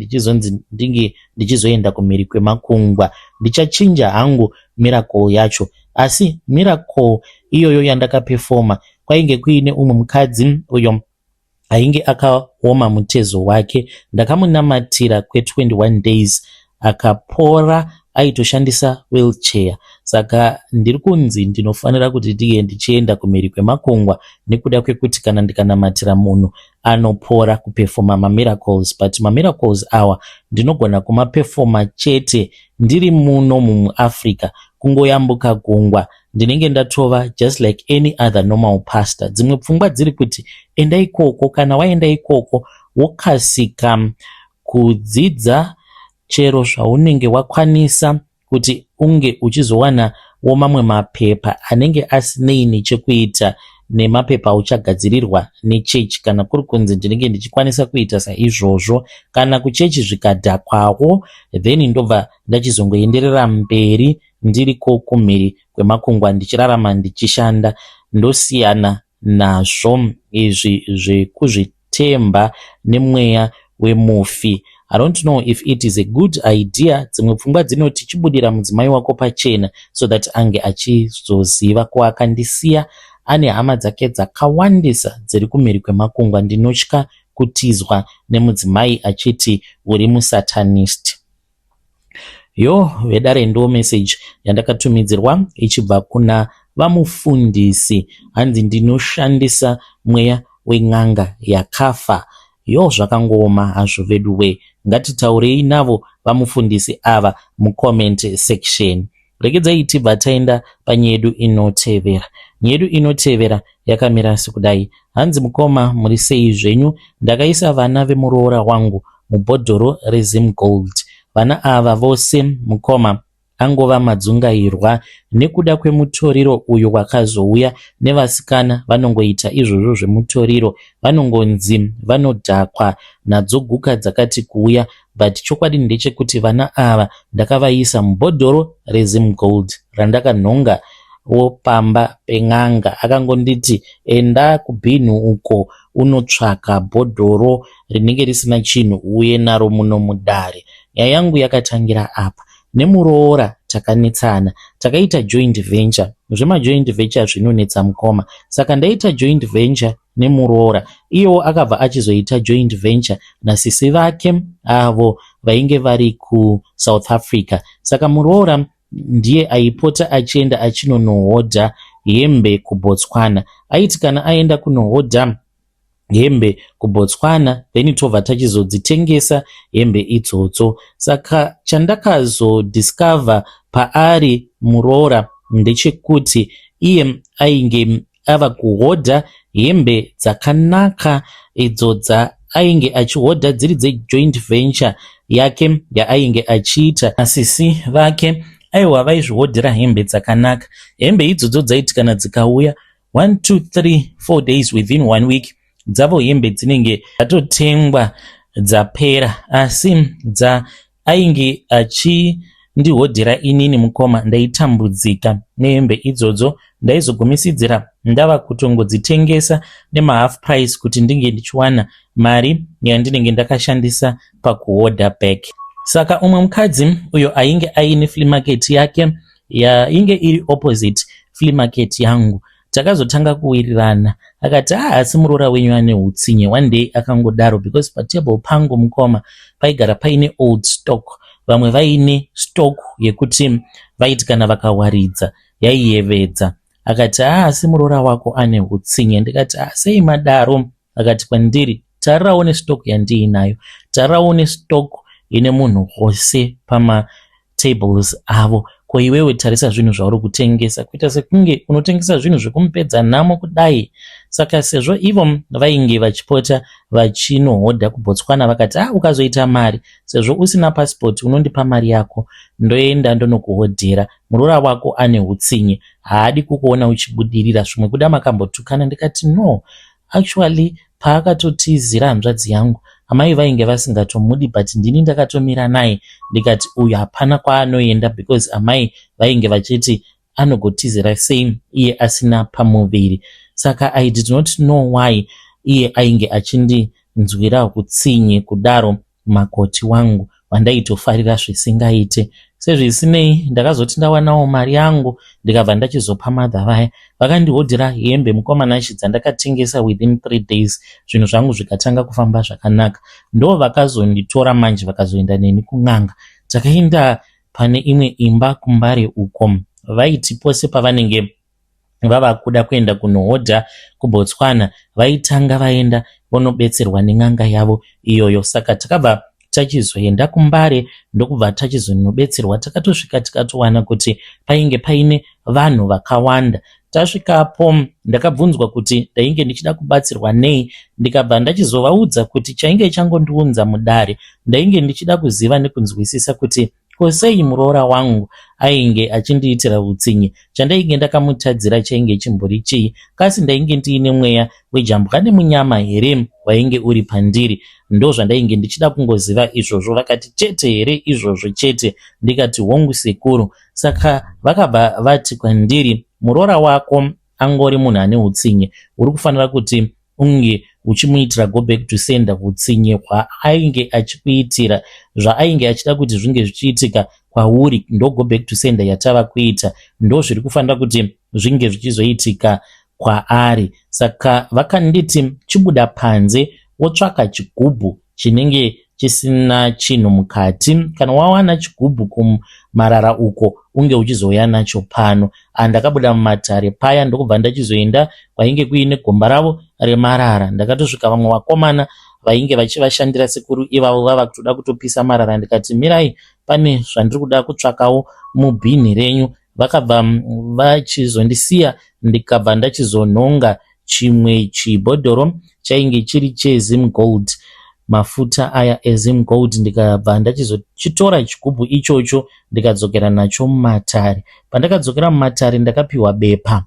ndichizoenda kumhiri kwemakungwa. Ndichachinja hangu miracle yacho, asi miracle iyoyo yandakapefoma kwainge kuine umwe mukadzi uyo ainge akaoma mutezo wake. Ndakamunamatira kwe21 days akapora aitoshandisa wheelchair. Saka ndiri kunzi ndinofanira kuti ndiye ndichienda kumhiri kwemakungwa nekuda kwekuti kana ndikanamatira munhu anopora kupefoma mamiracles. But mamiracles awa ndinogona kumapefoma chete ndiri muno muAfrica, kungoyambuka gungwa ndinenge ndatova just like any other normal pastor. Dzimwe pfungwa dziri kuti enda ikoko, kana waenda ikoko wokasika kudzidza chero zvaunenge wakwanisa kuti unge uchizowana mamwe mapepa anenge asinei nechekuita nemapepa auchagadzirirwa nechechi, kana kuri kunzi ndinenge ndichikwanisa kuita saizvozvo. Kana kuchechi zvikadhakwawo, then ndobva ndachizongoenderera mberi ndiriko kumhiri kwemakungwa ndichirarama ndichishanda. Ndosiyana nazvo izvi zvekuzvitemba nemweya wemufi. I don't know if it is a good idea. Dzimwe pfungwa dzinoti chibudira mudzimai wako pachena so that ange achizoziva kwakandisiya ane hama dzake dzakawandisa dziri kumhiri kwemakungwa. Ndinotya kutizwa nemudzimai achiti uri musatanist. Yo vedare ndo message yandakatumidzirwa ichibva kuna vamufundisi. Hanzi ndinoshandisa mweya weng'anga yakafa. Yo zvakangoma hazvo veduwe. Ngatitaurei navo vamufundisi ava mucomment section. Regedzai tibva taenda panyedu inotevera. Nyedu inotevera yakamira sekudai. Hanzi mukoma muri sei zvenyu? Ndakaisa vana vemuroora wangu mubhodhoro reZim Gold. Vana ava vose mukoma angova madzungairwa nekuda kwemutoriro uyu wakazouya. Nevasikana vanongoita izvozvo zvemutoriro, vanongonzi vanodhakwa nadzo guka dzakati kuuya. But chokwadi ndechekuti vana ava ndakavaisa mubhodhoro reZim Gold randakanhonga wopamba peng'anga. Akangonditi enda kubhinhu uko unotsvaka bhodhoro rinenge risina chinhu uye naro muno mudare. Nyaya yangu yakatangira apa. Nemuroora takanetsana, takaita joint venture. Zvemajoint venture zvinonetsa mukoma, saka ndaita joint venture nemuroora. Iwo akabva achizoita joint venture nasisi vake avo vainge vari kuSouth Africa. Saka muroora ndiye aipota achienda achinonohodha hembe kuBotswana. Aiti kana aenda kunohodha hembe kuBotswana then tobva tachizodzitengesa hembe idzodzo. Saka chandakazodiscover paari muroora ndechekuti iye ainge ava kuhodha hembe dzakanaka idzo ainge achihodha dziri dzejoint venture yake yaainge achiita nasisi vake. Aiwa vaizvihodhera hembe dzakanaka. Hembe idzodzo dzaiti kana dzikauya 1 2 3 4 days within 1 week dzavo hembe dzinenge dzatotengwa dzapera. Asi ainge achindihodhera inini mukoma ndaitambudzika nehembe idzodzo. Ndaizogumisidzira ndava kutongodzitengesa nemahalf price kuti ndinge ndichiwana mari yandinenge ndakashandisa pakuhodha back. Saka umwe mukadzi uyo ainge aine flea market yake yainge iri opposite flea market yangu, takazotanga kuwirirana. Akati asi muroora wenyu ane utsinye. One day akangodaro because patable pangu mukoma paigara paine old stock. Vamwe vaine stock yekuti vaiti kana vakawaridza yaiyevedza. Akati asi muroora wako ane utsinye. Ndikati sei madaro? Akati kwandiri tarirawo nestock yandiinayo, tarirawo nestock ine munhu wose pamatables avo. Ko iwewe tarisa zvinhu zvauri kutengesa kuita sekunge unotengesa zvinhu zvekumupedza nhamo kudai. Saka sezvo ivo vainge vachipota vachinohodha kuBotswana vakati ukazoita mari, sezvo usina passport unondipa mari yako ndoenda ndonokuhodhera. Muroora wako ane utsinye, haadi kukuona uchibudirira. Zvimwe kuda makambotukana. Ndikati no, actually paakatotizira hanzvadzi yangu amai vainge vasingatomudi but ndini ndakatomira naye. Ndikati uyu hapana kwaanoenda because amai vainge vachiti anogotizira sei iye asina pamuviri. Saka I did not know why iye ainge achindinzwira kutsinye kudaro makoti wangu wandaitofarira zvisingaite. Sezvisinei ndakazoti ndawanawo mari yangu ndikabva ndachizopa mother vaya vakandihodhera hembe mukomanashi dzandakatengesa within 3 days. Zvinhu zvangu zvikatanga kufamba zvakanaka. Ndo vakazonditora manje vakazoenda neni kun'anga. Takaenda pane imwe imba kuMbare uko. Vaiti pose pavanenge vava kuda kuenda kunohodha kuBotswana vaitanga vaenda vonobetserwa nen'anga yavo iyoyo. Saka takabva tachizoenda kuMbare ndokubva tachizonobetserwa. Takatosvika tikatowana kuti painge paine vanhu vakawanda. Tasvikapo ndakabvunzwa kuti ndainge ndichida kubatsirwa nei. Ndikabva ndachizovaudza kuti chainge changondiunza mudare ndainge ndichida kuziva nekunzwisisa kuti sei muroora wangu ainge achindiitira utsinye. Chandainge ndakamutadzira chainge chimbori chii? Kasi ndainge ndiine mweya wejambwa nemunyama here wainge uri pandiri? Ndo zvandainge ndichida kungoziva izvozvo. Vakati chete here izvozvo chete. Ndikati hongu sekuru. Saka vakabva vati kwandiri, muroora wako angori munhu ane utsinye, uri kufanira kuti unge uchimuitira go back to sender utsinye hwaainge achikuitira, zvaainge achida kuti zvinge zvichiitika kwauri ndo go back to sender yatava kuita, ndo zviri kufanira kuti zvinge zvichizoitika kwaari. Saka vakanditi chibuda panze wotsvaka chigubhu chinenge chisina chinhu mukati. Kana wawana chigubhu kumarara uko unge uchizouya nacho pano. Ndakabuda mumatare paya ndokubva ndachizoenda kwainge kuine gomba ravo remarara. Ndakatosvika vamwe vakomana vainge vachivashandira sekuru ivavo vava kutoda kutopisa marara. Ndikati mirai, pane zvandiri kuda kutsvakawo mubhini renyu. Vakabva vachizondisiya ndikabva ndachizonhonga chimwe chibhodhoro chainge chiri cheZim Gold, mafuta aya eZim Gold. Ndikabva ndachizochitora chigubhu ichocho ndikadzokera nacho mumatare. Pandakadzokera mumatare ndakapiwa bepa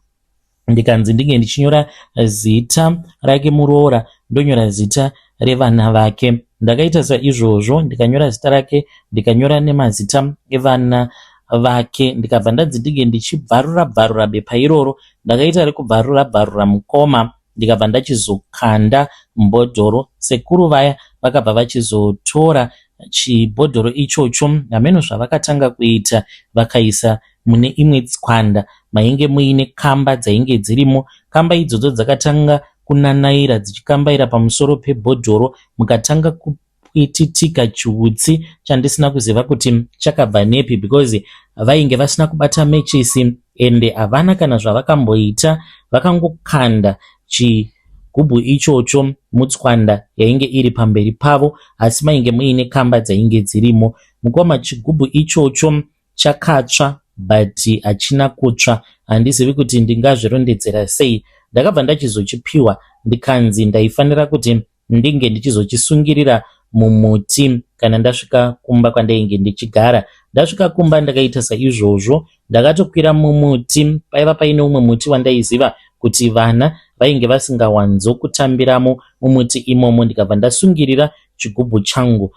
ndikanzi ndinge ndichinyora zita rake muroora, ndonyora zita revana vake. Ndakaita saizvozvo, ndikanyora zita rake, ndikanyora nemazita evana vake. Ndikabva ndanzi ndinge ndichibvarura bepa iroro. Ndakaita rekubvarura mukoma, ndikabva ndachizokanda mbhodhoro. Sekuru vaya vakabva vachizotora chibhodhoro ichocho, nameno zvavakatanga kuita vakaisa mune imwe tswanda mainge muine kamba dzainge dzirimo. Kamba idzodzo dzakatanga kunanaira dzichikambaira pamusoro pebhodhoro, mukatanga kuititika chiutsi chandisina kuziva kuti chakabva nepi, because vainge vasina kubata mechisi ende havana kana zvavakamboita. Vakangokanda chigubhu ichocho mutswanda yainge iri pamberi pavo, asi mainge muine kamba dzainge dzirimo. Mukoma chigubhu ichocho chakatsva but hachina kutsva. Handizivi kuti ndingazvirondedzera sei. Ndakabva ndachizochipiwa ndikanzi ndaifanira kuti ndinge ndichizochisungirira mumuti kana ndasvika kumba kwandainge ndichigara. Ndasvika kumba ndakaita saizvozvo, ndakatokwira mumuti. Paiva paine umwe muti wandaiziva kuti vana vainge vasingawanzokutambiramo mumuti imomo. Ndikabva ndasungirira chigubhu changu.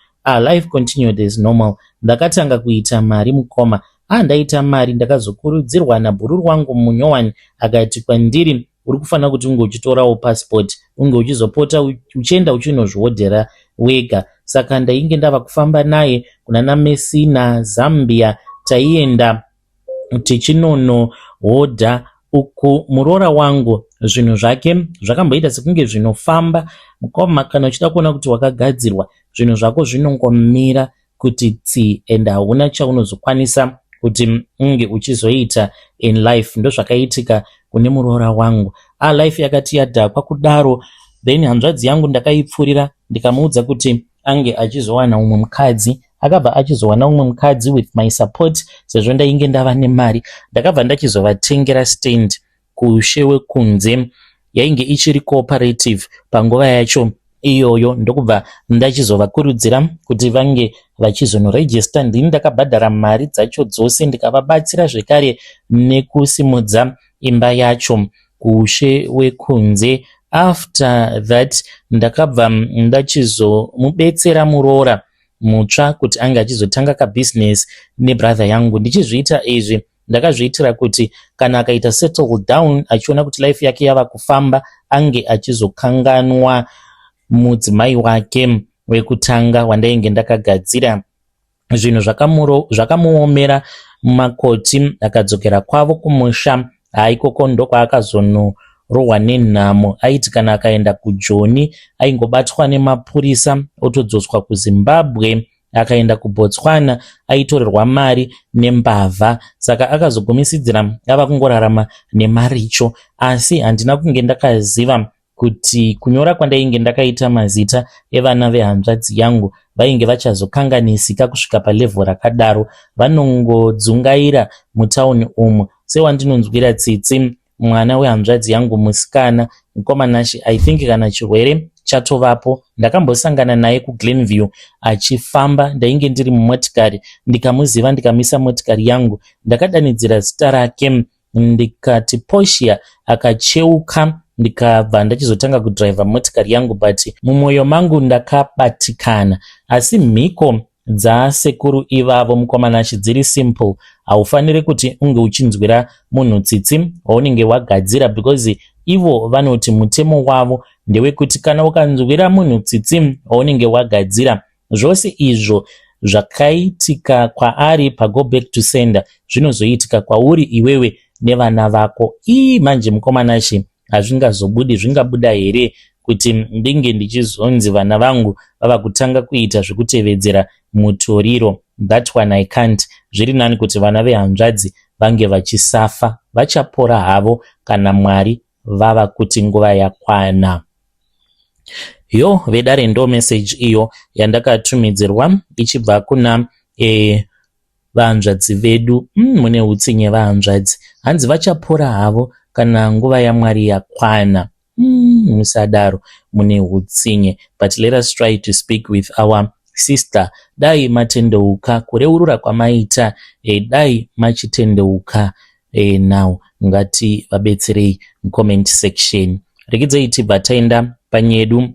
Life continued as normal. Ndakatanga kuita mari mukoma. Ndaita mari ndakazokurudzirwa nabhururu wangu munyowani akati kwandiri, uri kufanira kuti unge uchitorawo passport, unge uchizopota uchienda uchinozvihodhera wega. Saka ndainge ndava kufamba naye kuna Messina, Zambia. Taienda tichinonohodha uku. Muroora wangu zvinhu zvake zvakamboita sekunge zvinofamba. Mukoma, kana uchida kuona kuti wakagadzirwa, zvinhu zvako zvinongomira kuti tsi ende hauna chaunozokwanisa kuti unge uchizoita in life. Ndo zvakaitika kune muroora wangu. Life yakati yadhakwa kudaro, then hanzvadzi yangu ndakaipfurira ndikamuudza kuti ange achizowana umwe mukadzi. Akabva achizowana umwe mukadzi with my support, sezvo ndainge ndava nemari. Ndakabva ndachizovatengera stand kushewe kunze, yainge ichiri cooperative panguva yacho iyoyo. Ndokubva ndachizovakurudzira kuti vange vachizonorejista. Ndini ndakabhadhara mari dzacho dzose, ndikavabatsira zvekare nekusimudza imba yacho kushewe kunze. After that ndakabva ndachizomubetsera muroora mutsva kuti ange achizotanga kabusiness nebrother yangu. Ndichizviita izvi ndakazviitira kuti kana akaita settle down achiona kuti life yake yava kufamba, ange achizokanganwa mudzimai wake wekutanga wandainge ndakagadzira zvinhu zvakamuomera mumakoti akadzokera kwavo kumusha. Ikoko ndokwaakazonorohwa nenhamo. Aiti kana akaenda kuJoni aingobatwa nemapurisa otodzoswa kuZimbabwe, akaenda kuBotswana aitorerwa mari nembavha. Saka akazogumisidzira ava kungorarama nemaricho. Asi handina kunge ndakaziva kuti kunyora kwandainge ndakaita mazita evana vehanzvadzi yangu vainge vachazokanganisika kusvika palevhel rakadaro. Vanongodzungaira mutauni umu sewandinonzwira tsitsi mwana wehanzvadzi yangu musikana mukomanashi. I think kana chirwere chatovapo. Ndakambosangana naye kuGlenview achifamba, ndainge ndiri mumotikari ndikamuziva, ndikamisa motikari yangu, ndakadanidzira zita rake ndikati Portia, akacheuka. Ndikabva ndachizotanga kudhiraivha motikari yangu, but mumwoyo mangu ndakabatikana. Asi mhiko dzasekuru ivavo mukomanashi dziri simple. Haufaniri kuti unge uchinzwira munhu tsitsi waunenge wagadzira, because ivo vanoti mutemo wavo ndewekuti kana ukanzwira munhu tsitsi waunenge wagadzira, zvose izvo zvakaitika kwaari paGo Back to Sender zvinozoitika kwauri iwewe nevana vako. Manje mukomanashi hazvingazobudi. Zvingabuda here kuti ndinge ndichizonzi vana vangu vava kutanga kuita zvekutevedzera mutoriro? That one I can't. Zviri nani kuti vana vehanzvadzi vange vachisafa, vachapora havo kana Mwari vava kuti nguva yakwana. Yo vedare ndo message iyo yandakatumidzirwa ichibva kuna vahanzvadzi vedu. Mune utsinye vahanzvadzi, hanzi vachapora havo kana nguva yaMwari yakwana. Musadaro, mune utsinye. But let us try to speak with our sister. Dai matendeuka kureurura kwamaita, dai machitendeuka now. Ngati vabetserei comment section. Rekidzei tibva taenda panyedu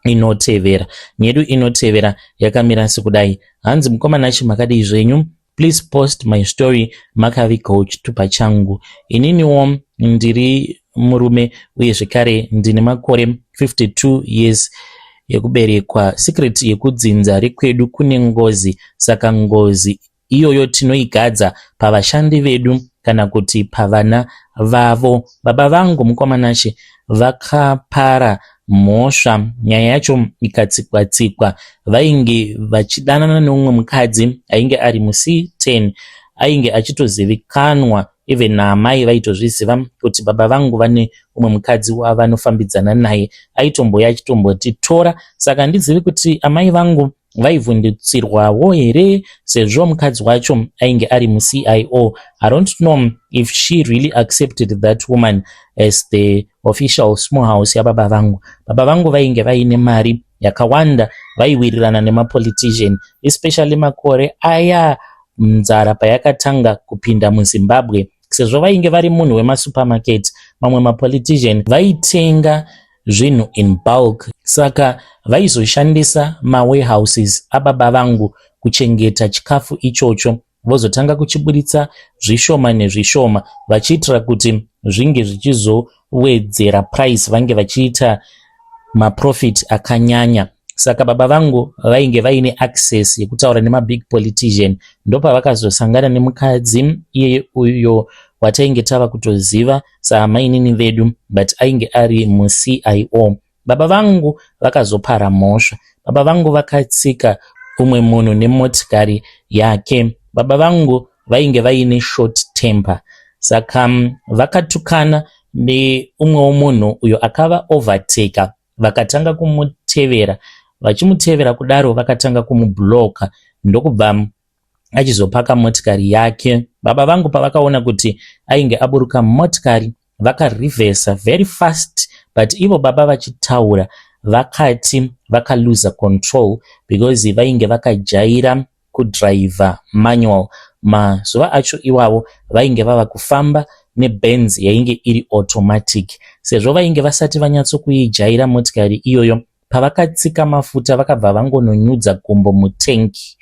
inotevera. Nyedu inotevera yakamira sekudai. Hanzi mukomanashi makadii zvenyu? Please post my story makavigawo chitupa changu. Ininiwo ndiri murume uye zvekare ndine makore 52 years yekuberekwa. Secret yekudzinza rekwedu kune ngozi, saka ngozi iyoyo tinoigadza pavashandi vedu kana kuti pavana vavo. Baba vangu mukomanashi vakapara mhosva, nyaya yacho ikatsikwa-tsikwa. Vainge vachidanana neumwe mukadzi ainge ari muC10, ainge achitozivikanwa even naamai vaitozviziva kuti baba vangu vane umwe mukadzi wavanofambidzana naye. Aitomboya achitomboti tora. Saka handizivi kuti amai vangu vaivhundutsirwawo here sezvo mukadzi wacho ainge ari muCIO. I don't know if she really accepted that woman as the official small house yababa vangu. Baba vangu vainge vaine mari yakawanda, vaiwirirana nemapolitician, especially makore aya nzara payakatanga kupinda muZimbabwe. Sezvo vainge vari munhu wemasupermarket, mamwe mapolitician vaitenga zvinhu in bulk, saka vaizoshandisa mawarehouses ababa vangu kuchengeta chikafu ichocho, vozotanga kuchiburitsa zvishoma nezvishoma vachiitira kuti zvinge zvichizowedzera price, vange vachiita maprofit akanyanya. Saka baba vangu vainge vaine access yekutaura nemabig politician. Ndopa vakazosangana nemukadzi iye uyo watainge tava kutoziva saamainini vedu, but ainge ari muCIO. Baba vangu vakazopara mhosva. Baba vangu vakatsika umwe munhu nemotikari yake. Baba vangu vainge vaine short temper, saka vakatukana neumwewo munhu uyo akava overtaker. Vakatanga kumutevera, vachimutevera kudaro vakatanga kumubloka, ndokubva achizopaka motikari yake. Baba vangu pavakaona kuti ainge aburuka motikari, vakarivhesa very fast, but ivo baba vachitaura vakati vakaluza control because vainge vakajaira kudriver manual. Mazuva acho iwavo vainge vava kufamba neBenz yainge iri automatic. Sezvo vainge vasati vanyatsokuijaira motikari iyoyo, pavakatsika mafuta vakabva vangononyudza gumbo mutengi,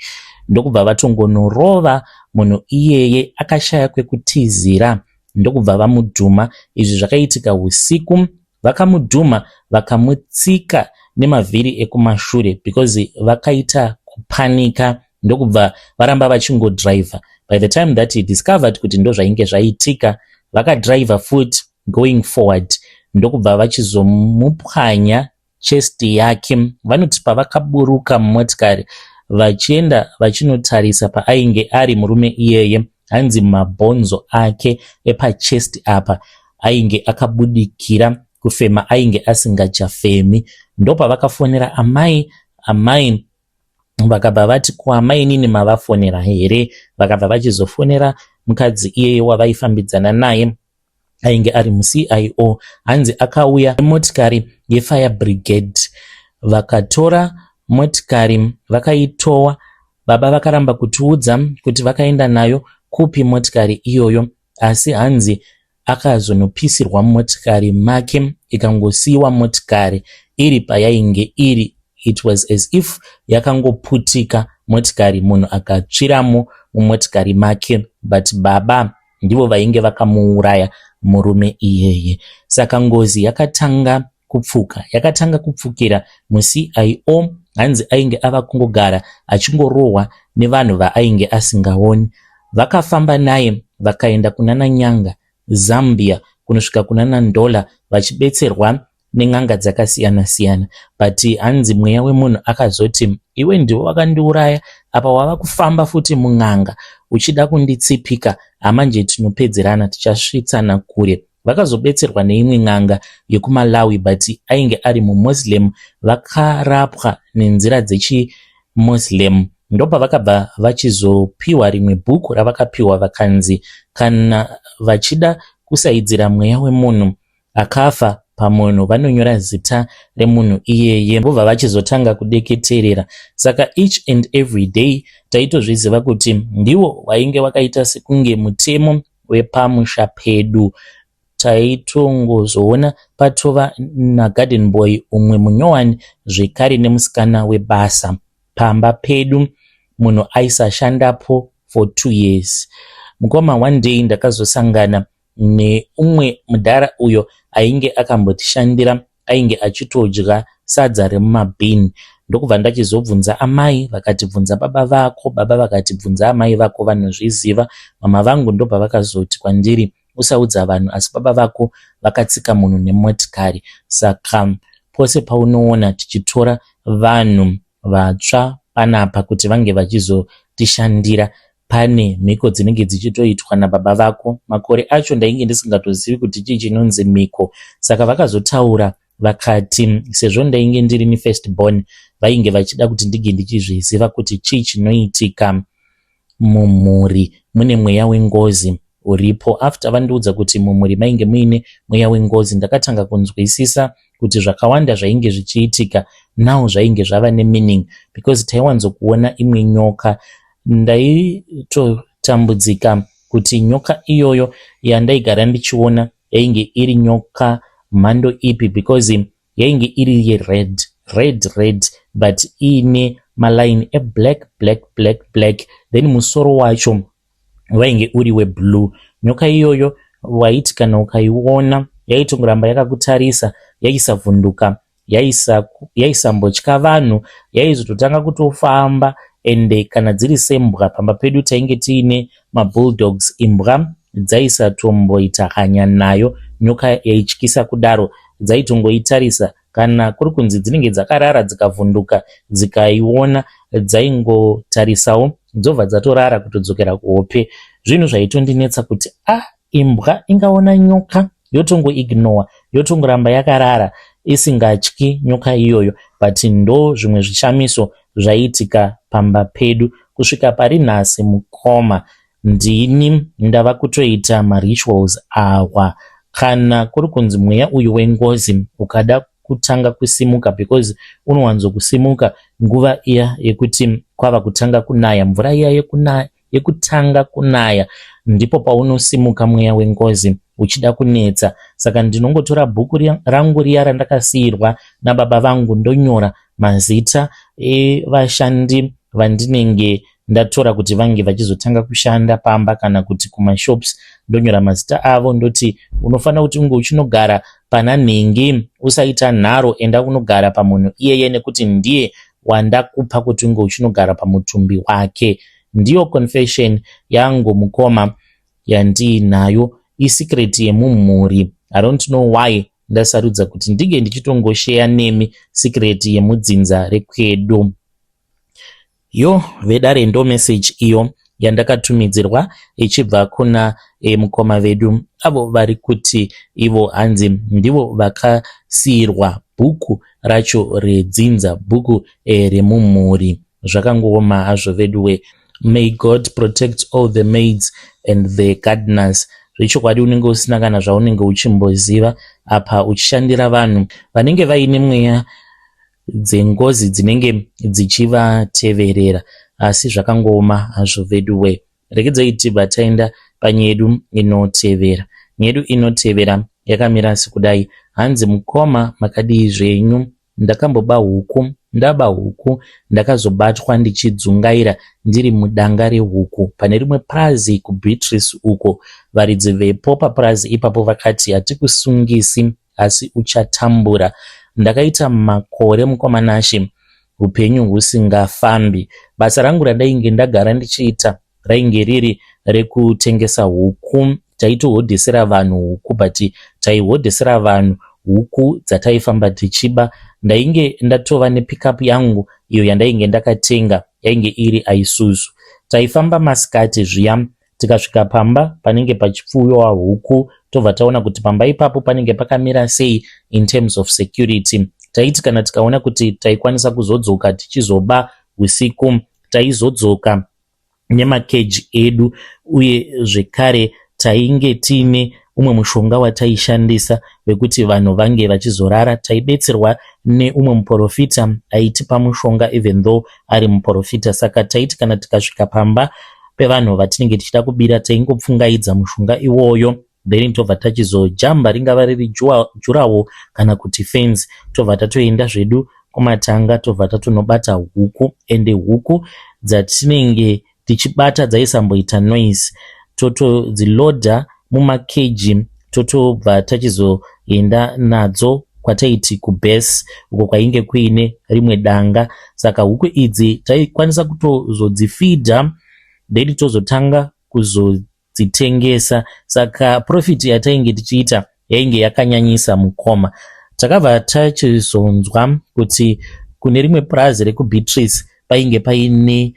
ndokubva vatongonorova munhu iyeye akashaya kwekutizira, ndokubva vamudhuma. Izvi zvakaitika usiku. Vakamudhuma vakamutsika nemavhiri ekumashure because vakaita kupanika ndokubva varamba vachingodriver. By the time that he discovered kuti ndo zvainge zvaitika, vakadriver foot going forward, ndokubva vachizomupwanya chest yake. Vanoti pavakaburuka mumotikari vachienda vachinotarisa paainge ari murume iyeye, hanzi mabhonzo ake epachest apa ainge akabudikira, kufema ainge asingachafemi. Ndopavakafonera amai vakabva vati kuamai nini mavafonera here, vakabva vachizofonera mukadzi iyeye wavaifambidzana naye ainge ari muCIO, hanzi akauya motikari yefire brigade. Vakatora motikari vakaitowa. Baba vakaramba kutiudza kuti vakaenda nayo kupi motikari iyoyo, asi hanzi akazonopisirwa motikari make, ikangosiyiwa motikari iri payainge iri. It was as if yakangoputika motikari, munhu akatsviramo mumotikari make, but baba ndivo vainge vakamuuraya murume iyeye. Saka ngozi yakatanga kupfukira muCIO, hanzi ainge ava kungogara achingorohwa nevanhu vaainge asingaoni. Vakafamba naye vakaenda kunana nyanga Zambia, kunosvika kunana Ndola, vachibetserwa nen'anga dzakasiyana-siyana. But hanzi mweya wemunhu akazoti, iwe ndiwo wakandiuraya, apa wava kufamba futi mun'anga uchida kunditsipika, hamanje tinopedzerana, tichasvitsana kure. Vakazobetserwa neimwe n'anga yekuMalawi, but ainge ari muMuslim, vakarapwa nenzira dzechiMuslim. Ndopa vakabva vachizopiwa rimwe bhuku ravakapiwa vakanzi kana vachida kusaidzira mweya wemunhu akafa pamunhu vanonyora zita remunhu iyeye, vobva vachizotanga kudeketerera. Saka each and every day taitozviziva kuti ndiwo wainge wakaita sekunge mutemo wepamusha pedu. Taitongozoona patova naGarden Boy, umwe munyowani zvekare nemusikana webasa pamba pedu, munhu aisashandapo for 2 years. Mukoma one day ndakazosangana neumwe mudhara uyo ainge akambotishandira, ainge achitodya sadza remumabhini. Ndokubva ndachizobvunza amai, vakatibvunza baba vako, baba vakatibvunza amai vako, vanozviziva. Mama vangu ndobva vakazoti kwandiri, usaudza vanhu, asi baba vako vakatsika munhu nemotikari. Saka pose paunoona tichitora vanhu vatsva panapa kuti vange vachizotishandira, pane mhiko dzinenge dzichitoitwa nababa vako. Makore acho ndainge ndisingatozivi kuti chii chinonzi mhiko. Saka vakazotaura vakati sezvo ndainge ndiri ni first born, vainge vachida kuti ndige ndichizviziva kuti chii chinoitika mumhuri mune mweya wengozi uripo. After vandiudza kuti mumhuri mainge muine mweya wengozi, ndakatanga kunzwisisa kuti zvakawanda zvainge zvichiitika now zvainge zvava nemeaning, because taiwanzokuona imwe nyoka. Ndaitotambudzika kuti nyoka iyoyo yandaigara ndichiona yainge iri nyoka mhando ipi, because yainge iri ye red but iine maline black, then musoro wacho wainge uri weblue. Nyoka iyoyo waiti kana ukaiona yaitongoramba yakakutarisa, yaisavhunduka, yaisambotya vanhu, yaizototanga kutofamba. Ende kana dziri sembwa, pamba pedu tainge tiine mabulldogs, imbwa dzaisatomboita hanya nayo nyoka yaityisa kudaro, dzaitongoitarisa. Kana kuri kunzi dzinenge dzakarara dzikavhunduka dzikaiona, dzaingotarisawo dzobva dzatorara kutodzokera kuhope. Zvinhu zvaitondinetsa kuti imbwa ingaona nyoka yotongoignore, yotongoramba yakarara isingatyi nyoka iyoyo. But ndo zvimwe zvishamiso zvaiitika pamba pedu kusvika pari nhasi. Mukoma ndini ndava kutoita marituals awa. Kana kuri kunzi mweya uyu wengozi ukada kutanga kusimuka, because unowanzo kusimuka nguva iya yekuti kwava kutanga kunaya, mvura iya yekutanga kunaya, ndipo paunosimuka mweya wengozi uchida kunetsa. Saka ndinongotora bhuku rangu riya randakasiyirwa nababa vangu, ndonyora mazita evashandi vandinenge ndatora kuti vange vachizotanga kushanda pamba kana kuti kumashops. Ndonyora mazita avo, ndoti unofanira kuti unge uchinogara pana nhingi, usaita nharo, enda unogara pamunhu iyeye nekuti ndiye wandakupa kuti unge uchinogara pamutumbi wake. Ndiyo confession yangu mukoma yandiinayo, isecret yemumhuri. I don't know why ndasarudza kuti ndige ndichitongoshare nemi secret yemudzinza rekwedu. Yo vedare ndo message iyo yandakatumidzirwa ichibva kuna mukoma vedu avo vari kuti ivo hanzi ndivo vakasiyirwa bhuku racho redzinza, bhuku remumhuri. Zvakangooma hazvo veduwe. May God protect all the maids and the gardeners. Zvechokwadi unenge usina kana zvaunenge uchimboziva apa uchishandira vanhu vanenge vaine mweya dzengozi dzinenge dzichivateverera, asi zvakangooma hazvo veduwe. Regedzai tibva taenda panyedu inotevera. Nyedu inotevera yakamira sekudai. Hanzi mukoma makadii zvenyu? Ndakamboba huku, ndaba huku, ndakazobatwa ndichidzungaira ndiri mudanga rehuku pane rimwe prazi kuBeatrice uko. Varidzi vepo paprazi ipapo vakati hatikusungisi asi uchatambura. Ndakaita makore mukoma Nashe upenyu husingafambi. Basa rangu radainge ndagara ndichiita rainge riri rekutengesa huku. Taitohodhesera vanhu huku, but taihodhesera vanhu huku dzataifamba tichiba. Ndainge ndatova nepickup yangu iyo yandainge ndakatenga, yainge iri Isuzu. Taifamba masikati zviya, tikasvika pamba panenge pachipfuyiwa huku tobva taona kuti pamba ipapo panenge pakamira sei in terms of security. Taiti kana tikaona kuti taikwanisa kuzodzoka tichizoba usiku, taizodzoka nemakeji edu, uye zvekare tainge tiine umwe mushonga wataishandisa wekuti vanhu vange vachizorara. Taibetserwa neumwe muprofita aitipa mushonga even though ari muprofita. Saka taiti kana tikasvika pamba pevanhu vatinenge tichida kubira taingopfungaidza mushonga iwoyo, then tobva tachizojamba ringava riri jurawo kana kuti fence, tobva tatoenda zvedu kumatanga, tobva tatonobata huku. Ende huku dzatinenge tichibata dzaisamboita noise, totodziloda mumakeji totobva tachizoenda nadzo kwataiti kubase uko kwainge kuine rimwe danga. Saka huku idzi taikwanisa kutozodzifidha then tozotanga kuzodzitengesa. Saka profit yatainge tichiita yainge yakanyanyisa mukoma. Takabva tachizonzwa kuti kune rimwe prazi rekuBeatrice painge paine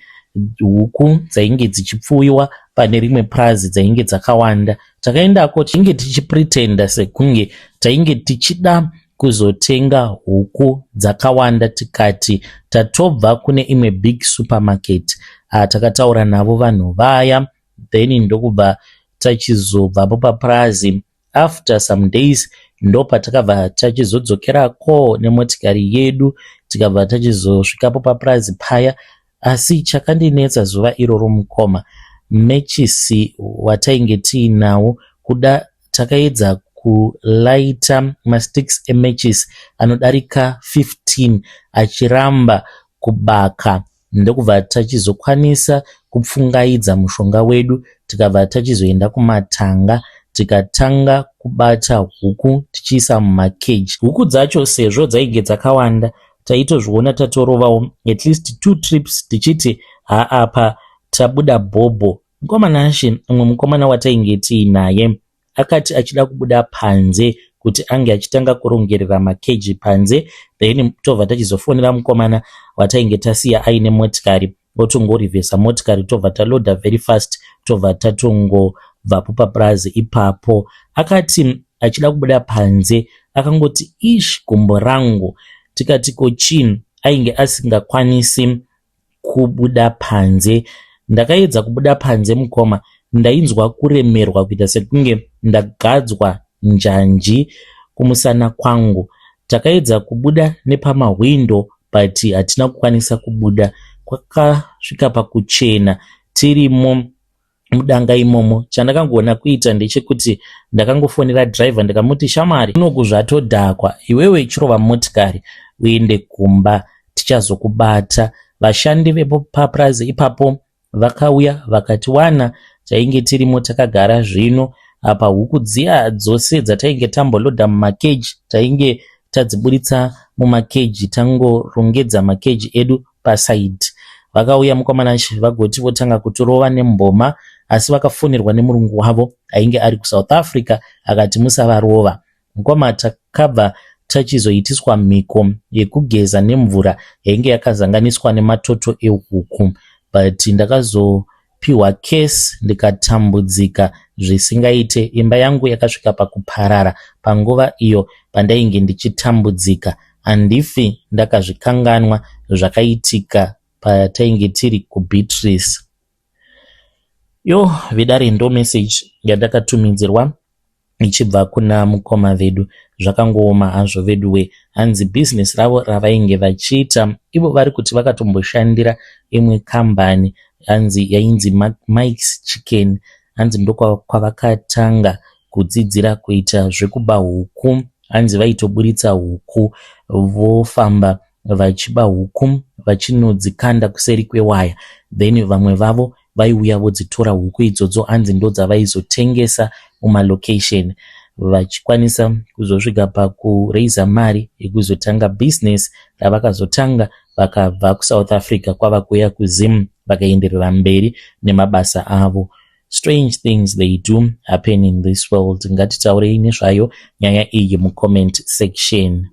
huku dzainge dzichipfuyiwa, pane rimwe prazi dzainge dzakawanda. Takaendako tinge tichipretenda sekunge tainge tichida kuzotenga huku dzakawanda. Tikati tatobva kune imwe big supermarket, takataura navo vanhu vaya, then ndokubva tachizobvapo paprazi. After some days ndopa takabva tachizodzokerako nemotikari yedu, tikabva tachizosvikapo paprazi paya. Asi chakandinetsa zuva iroro mukoma, mechisi watainge tiinawo, kuda takaedza kulaita masticks emechis anodarika 15 achiramba kubaka. Ndokubva tachizokwanisa kupfungaidza mushonga wedu, tikabva tachizoenda kumatanga tikatanga kubata huku tichiisa mumakeji. Huku dzacho sezvo dzainge dzakawanda, taitozviona tatorovawo at least 2 trips tichiti apa tabuda bhobho. Mukoma Nashe, umwe mukomana watainge tiinaye, akati achida kubuda panze kuti ange achitanga kurongerera makeji panze, then tobva tachizofonera mukomana watainge tasiya aine motikari, otongorivhesa motikari tobva taloda very fast, tobva tatongobvapo paprazi ipapo. Akati achida kubuda panze akangoti ish gumbo rangu. Tikati kochini, ainge asingakwanisi kubuda panze. Ndakaedza kubuda panze mukoma, ndainzwa kuremerwa kuita sekunge ndagadzwa njanji kumusana kwangu. Takaedza kubuda nepamawindo but hatina kukwanisa kubuda. Kwakasvika pakuchena tirimo mudanga imomo. Chandakangona kuita ndechekuti ndakangofonera driver ndikamuti, shamwari, unoku zvatodhakwa, iwewe chirova motikari uende kumba, tichazokubata. Vashandi vepo paprazi ipapo vakauya vakatiwana tainge tirimo takagara zvino. Apa huku dziya dzose dzatainge tamboloda mumakeji tainge tadziburitsa mumakeji, tangorongedza makeji edu pasaidi. Vakauya mukomana vagoti votanga kutorova nemboma, asi vakafonirwa nemurungu wavo ainge ari kuSouth Africa akati musavarova. Mukoma takabva tachizoitiswa mhiko yekugeza nemvura yainge yakazanganiswa nematoto ehuku, but ndakazopiwa case ndikatambudzika zvisingaite. Imba yangu yakasvika pakuparara panguva iyo pandainge ndichitambudzika. Handifi ndakazvikanganwa zvakaitika patainge tiri kuBeatrice. Vidare ndo message yandakatumidzirwa ichibva kuna mukoma vedu. Zvakangooma hazvo veduwe. Hanzi business ravo ravainge vachiita ivo vari kuti vakatomboshandira imwe kambani hanzi yainzi Mike's Chicken. Hanzi ndokwavakatanga kudzidzira kuita zvekuba huku. Hanzi vaitoburitsa huku vofamba vachiba huku vachinodzikanda kuseri kwewaya, then vamwe vavo vaiuya vodzitora huku idzodzo. Hanzi ndodzavaizotengesa mumalocation vachikwanisa kuzosvika pakureisa mari yekuzotanga business ravakazotanga vakabva kuSouth Africa kwava kuya kuZim vakaenderera mberi nemabasa avo. Strange things they do happen in this world. Ngatitaurei nezvayo nyaya iyi mucomment section.